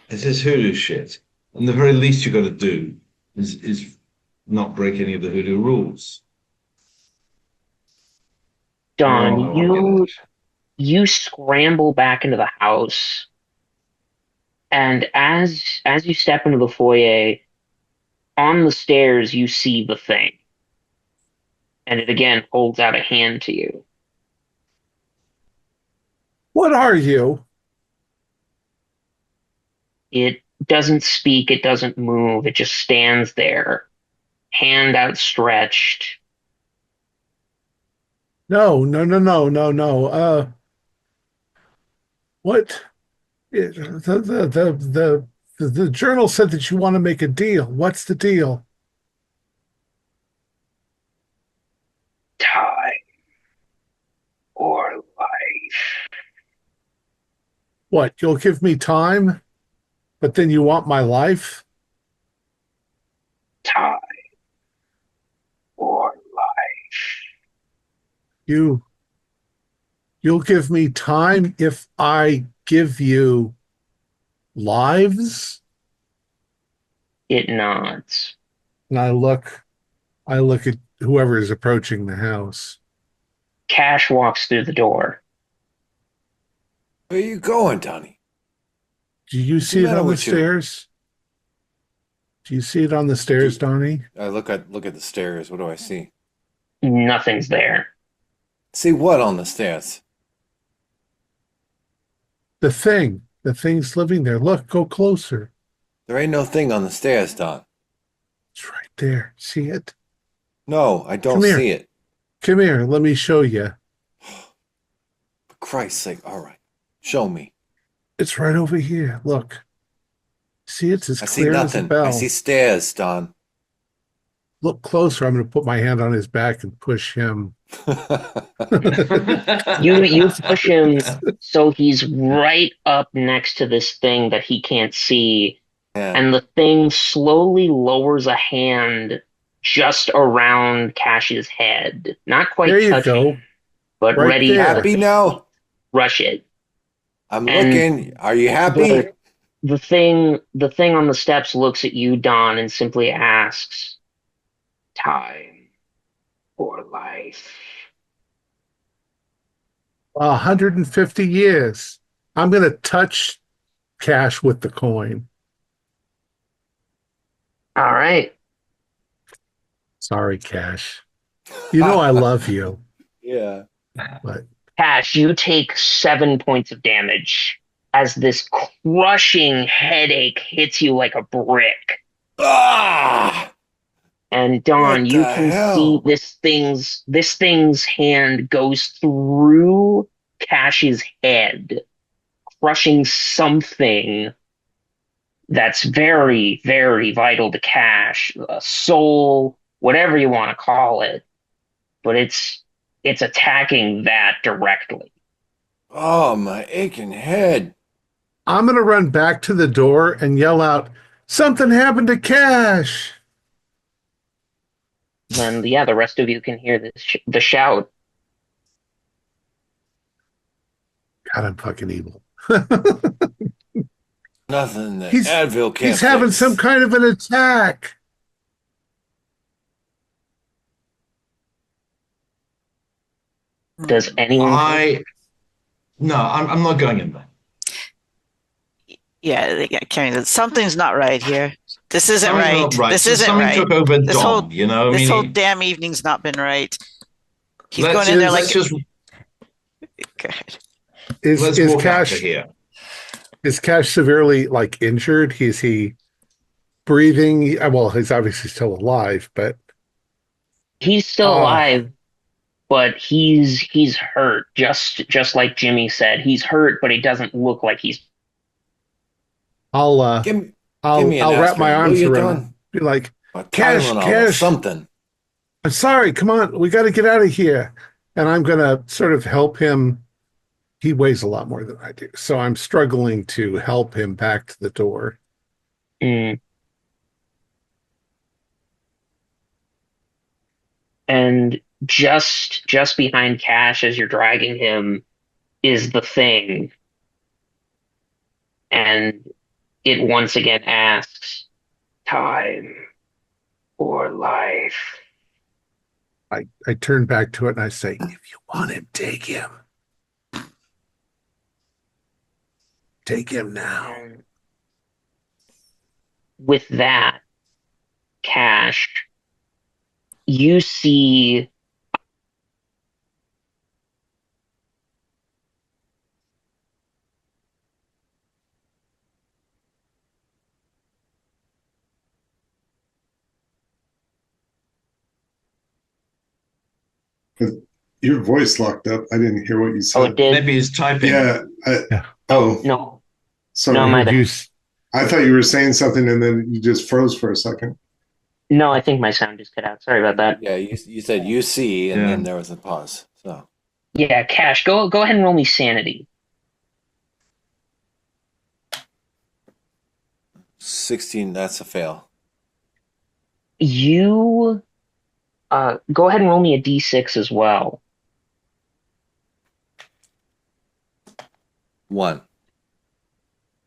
this hoodoo shit. And the very least you got to do is not break any of the hoodoo rules. Don, Oh, I get it. you scramble back into the house, and as you step into the foyer, on the stairs you see the thing, and it again holds out a hand to you. What are you? It doesn't speak, it doesn't move, it just stands there, hand outstretched. No, no, no, no, no, no. What? The journal said that you want to make a deal. What's the deal? Time or life. What? You'll give me time, but then you want my life? Time or life. You'll give me time if I give you lives? It nods. And I look at whoever is approaching the house. Cash walks through the door. Where are you going, Donnie? Do you What's the see it matter on the with you? stairs? Do you see it on the stairs, Donnie? I look at the stairs. What do I see? Nothing's there. See what on the stairs? The thing. The thing's living there. Look, go closer. There ain't no thing on the stairs, Don. It's right there. See it? No, I don't Come here. see it. Come here. Let me show you. For Christ's sake, all right. Show me. It's right over here. Look. See, it's as I see clear as a nothing. bell. I see stairs, Don. Look closer. I'm going to put my hand on his back and push him. You push him so he's right up next to this thing that he can't see, Yeah. and the thing slowly lowers a hand just around Cash's head. Not quite There you touching, go. but Right ready there. to Happy now? rush it. I'm And looking. Are you happy? The thing on the steps looks at you, Don, and simply asks, "Time or life?" 150 years. I'm going to touch Cash with the coin. All right. Sorry, Cash. You know I love you, Yeah. but Cash, you take 7 points of damage as this crushing headache hits you like a brick. Ah! And Don, What you the can hell? see this thing's hand goes through Cash's head, crushing something that's very, very vital to Cash, a soul, whatever you want to call it. But it's attacking that directly. Oh, my aching head. I'm going to run back to the door and yell out, "Something happened to Cash!" Then, yeah, the rest of you can hear the shout. God, I'm fucking evil. Nothing that He's- Advil can't He's having fix. some kind of an attack. Does anyone? I'm not going in there. Yeah, Kemi, something's not right here. This isn't Something's right. not right. This So isn't something right. took over This Dom, whole- you know. This whole damn evening's not been right. He's let's going in there like. let's just Go ahead. let's Is walk out of Cash here. is Cash severely like injured? Is he breathing? Well, he's obviously still alive, but He's still alive, but he's hurt. Just like Jimmy said, he's hurt, but he doesn't look like he's. I'll Give me I'll an wrap my aspirin, will arms you, around Don? him. Be like, A Cash, Tylenol or Cash. something. "I'm sorry. Come on, we got to get out of here." And I'm going to sort of help him. He weighs a lot more than I do, so I'm struggling to help him back to the door. Mm. And just behind Cash as you're dragging him is the thing. And it once again asks, time or life? I turn back to it and I say, if you want him, take him. Take him now. And with that, Cash, you see Your voice locked up. I didn't hear what you said. Oh, it did? Maybe he's typing. Yeah. Yeah. Oh, No. sorry. No, my bad. I thought you were saying something and then you just froze for a second. No, I think my sound just cut out. Sorry about that. Yeah, you said you see, and then there was a pause. So Yeah, Cash, go ahead and roll me sanity. 16, that's a fail. You go ahead and roll me a d6 as well. 1.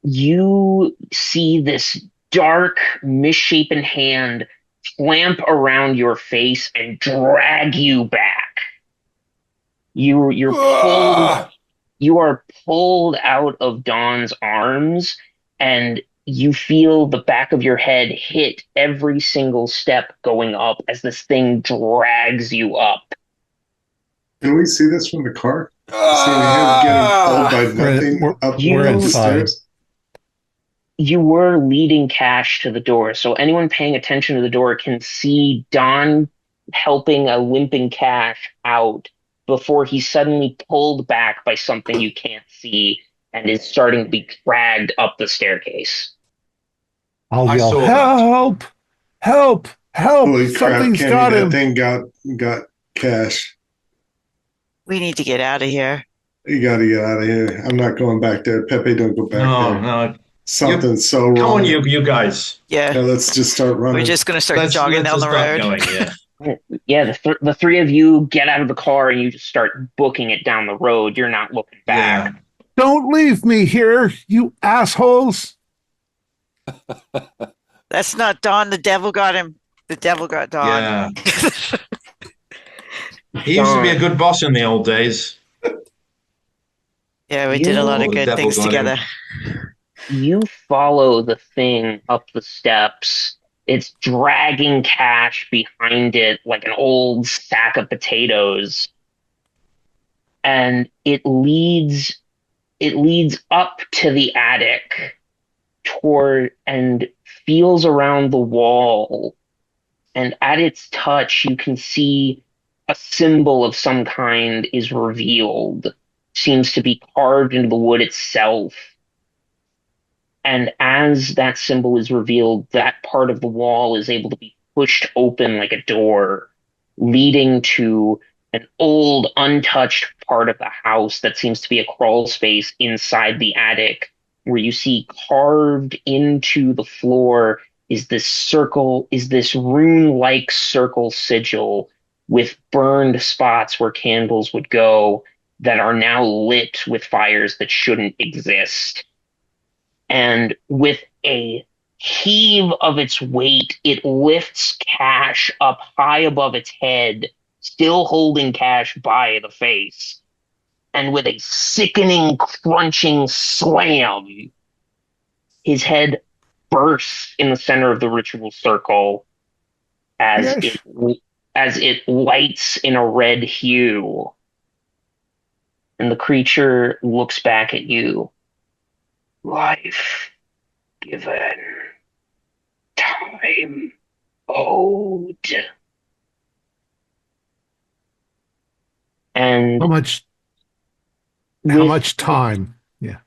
You see this dark, misshapen hand clamp around your face and drag you back. You're pulled. You are pulled out of Dawn's arms, and you feel the back of your head hit every single step going up as this thing drags you up. Can we see this from the car? Seeing him getting pulled by nothing up we're the inside. stairs. You were leading Cash to the door, so anyone paying attention to the door can see Don helping a limping Cash out before he's suddenly pulled back by something you can't see and is starting to be dragged up the staircase. I'll I yell, saw that. help! Help! Help! Holy crap, Something's Kenny, got that him. thing got Cash. We need to get out of here. You got to get out of here. I'm not going back there. Pepe, don't go back there. No. Something's so wrong. Come on, you guys. Yeah, Yeah, let's just start running. we're just going to start Let's jogging down just the start road. going, yeah. Yeah, the three of you get out of the car and you just start booking it down the road. You're not looking back. Yeah. Don't leave me here, you assholes. That's not Don. The devil got him. The devil got Don. Yeah. He used to be a good boss in the old days. Yeah, we did a lot of The good devil things got him. together. You follow the thing up the steps. It's dragging Cash behind it like an old sack of potatoes. And it leads up to the attic toward and feels around the wall. And at its touch, you can see a symbol of some kind is revealed. Seems to be carved into the wood itself. And as that symbol is revealed, that part of the wall is able to be pushed open like a door, leading to an old, untouched part of the house that seems to be a crawl space inside the attic, where you see carved into the floor is this rune-like circle sigil with burned spots where candles would go that are now lit with fires that shouldn't exist. And with a heave of its weight, it lifts Cash up high above its head, still holding Cash by the face. And with a sickening, crunching slam, his head bursts in the center of the ritual circle as it lights in a red hue. And the creature looks back at you. Life given, time owed. And How much time? Yeah.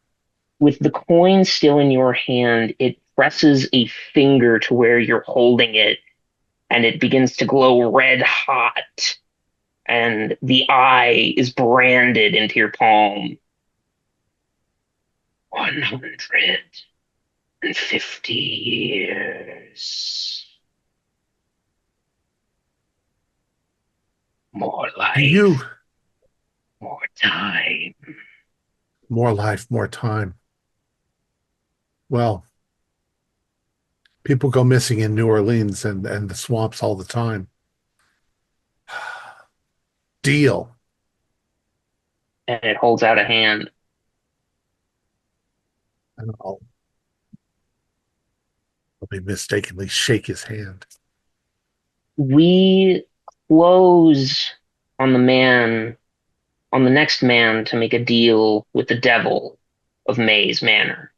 with the coin still in your hand, it presses a finger to where you're holding it, and it begins to glow red hot and the eye is branded into your palm. 150 years. More life, more time. More life, more time. Well, people go missing in New Orleans and the swamps all the time. Deal. And it holds out a hand. And I'll mistakenly shake his hand. We close on the next man to make a deal with the devil of Maze Manor.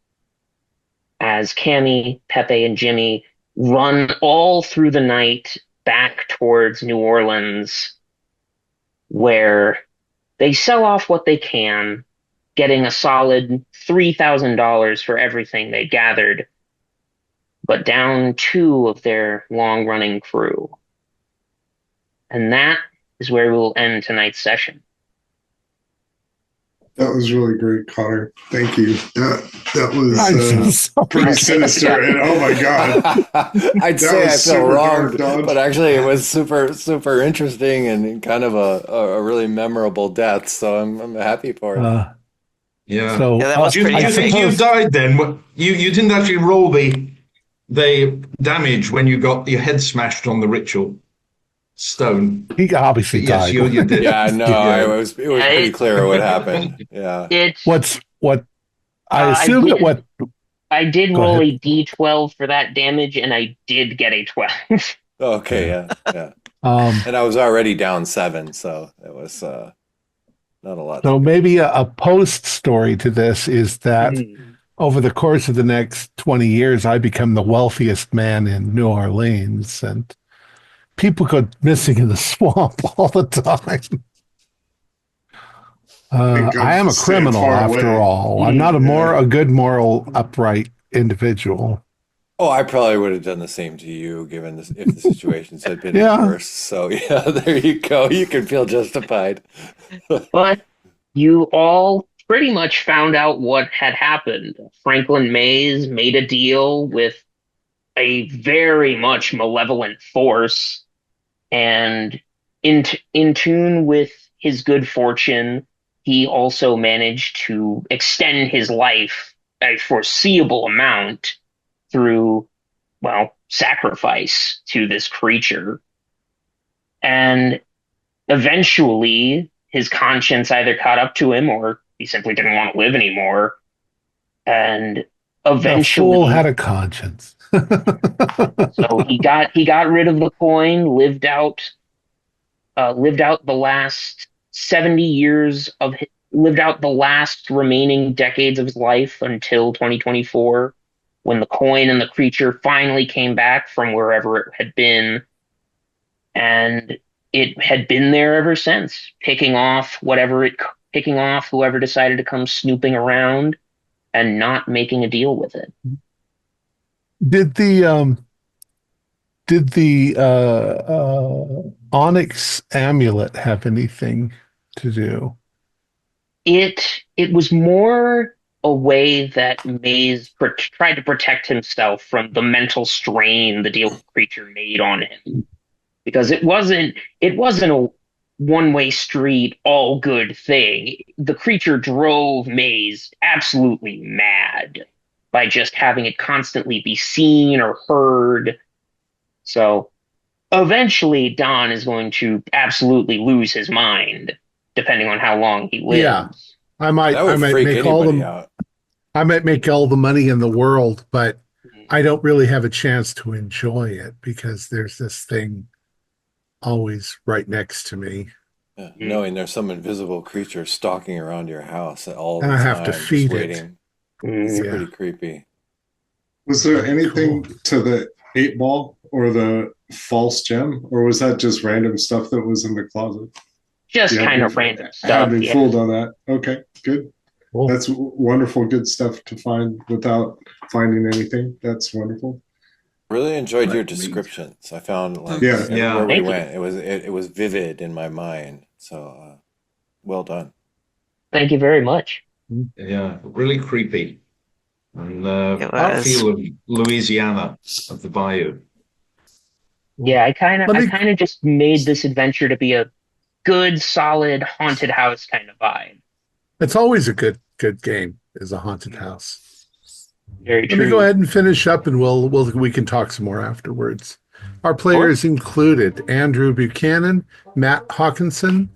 As Cammy, Pepe, and Jimmy run all through the night back towards New Orleans, where they sell off what they can, getting a solid $3,000 for everything they gathered, but down 2 of their long-running crew. And that is where we will end tonight's session. That was really great, Connor. Thank you. That I feel was so pretty bad. sinister. And oh my God. I'd That say I was feel super wrong, dark, Don. but actually it was super interesting and kind of a really memorable death. So I'm happy for it. Yeah. So Yeah, that was Do pretty you epic. think you died then? You didn't actually roll the damage when you got your head smashed on the ritual stone. he obviously Yes, died. you did. Yeah, no, Yeah. it was pretty clear what happened. Yeah. It's What I assume that what I did Go roll ahead. a d12 for that damage, and I did get a 12. Okay, yeah. um And I was already down 7, so it was not a lot. so maybe a post story to this is that over the course of the next 20 years I become the wealthiest man in New Orleans, and people go missing in the swamp all the time. Think I am a I'm staying criminal far after away. all. I'm not a good, moral, upright individual. Oh, I probably would have done the same to you, given this, if the situations had been Yeah. worse. So yeah, there you go. You can feel justified. But you all pretty much found out what had happened. Franklin Mays made a deal with a very much malevolent force, and in tune with his good fortune, he also managed to extend his life a foreseeable amount through, well, sacrifice to this creature. And eventually, his conscience either caught up to him or he simply didn't want to live anymore. And The eventually, fool had a conscience. so he got rid of the coin, lived out the last 70 years of lived out the last remaining decades of his life until 2024, when the coin and the creature finally came back from wherever it had been, and it had been there ever since, picking off whoever decided to come snooping around and not making a deal with it. Did the onyx amulet have anything to do? It was more a way that Maze tried to protect himself from the mental strain the deal creature made on him, because it wasn't a one-way street, all good thing. The creature drove Maze absolutely mad by just having it constantly be seen or heard. So eventually Don is going to absolutely lose his mind, depending on how long he lives. Yeah. I That might would freak make all anybody the out. I might make all the money in the world, but I don't really have a chance to enjoy it because there's this thing always right next to me. Yeah, knowing there's some invisible creature stalking around your house all the And I time, have to just feed it. waiting. It's Yeah. pretty creepy. Was there anything Cool. to the 8-ball or the false gem, or was that just random stuff that was in the closet? Just Yeah, kind of I random had stuff. been Yeah. fooled on that. Okay, good. Cool. That's wonderful, good stuff to find without finding anything. That's wonderful. Really enjoyed your Right. descriptions. I found like Yeah. where we Thank you. went, it was vivid in my mind. So well done. Thank you very much. Yeah, really creepy. And It that was. feel of Louisiana, of the bayou. Yeah, I kind of Let I me kind of just made this adventure to be a good, solid haunted house kind of vibe. It's always a good game is a haunted house. Very Let me go true. ahead and finish up, and we can talk some more afterwards. Our players included Andrew Buchanan, Matt Hawkinson,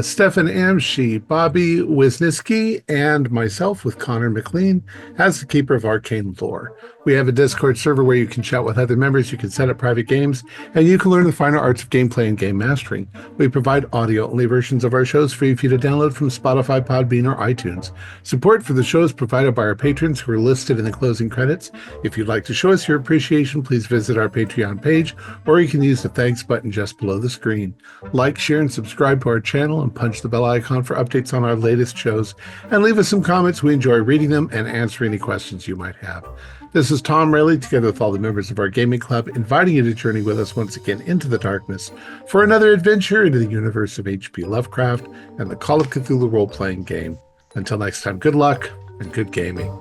Stefan Amshi, Bobby Wisniewski, and myself with Connor McLean as the keeper of arcane lore. We have a Discord server where you can chat with other members, you can set up private games, and you can learn the finer arts of gameplay and game mastering. We provide audio-only versions of our shows free for you to download from Spotify, Podbean, or iTunes. Support for the show is provided by our patrons who are listed in the closing credits. If you'd like to show us your appreciation, please visit our Patreon page, or you can use the thanks button just below the screen. Like, share, and subscribe to our channel, and punch the bell icon for updates on our latest shows, and leave us some comments. We enjoy reading them and answering any questions you might have. This is Tom Raley, together with all the members of our gaming club, inviting you to journey with us once again into the darkness for another adventure into the universe of H.P. Lovecraft and the Call of Cthulhu role-playing game. Until next time, good luck and good gaming.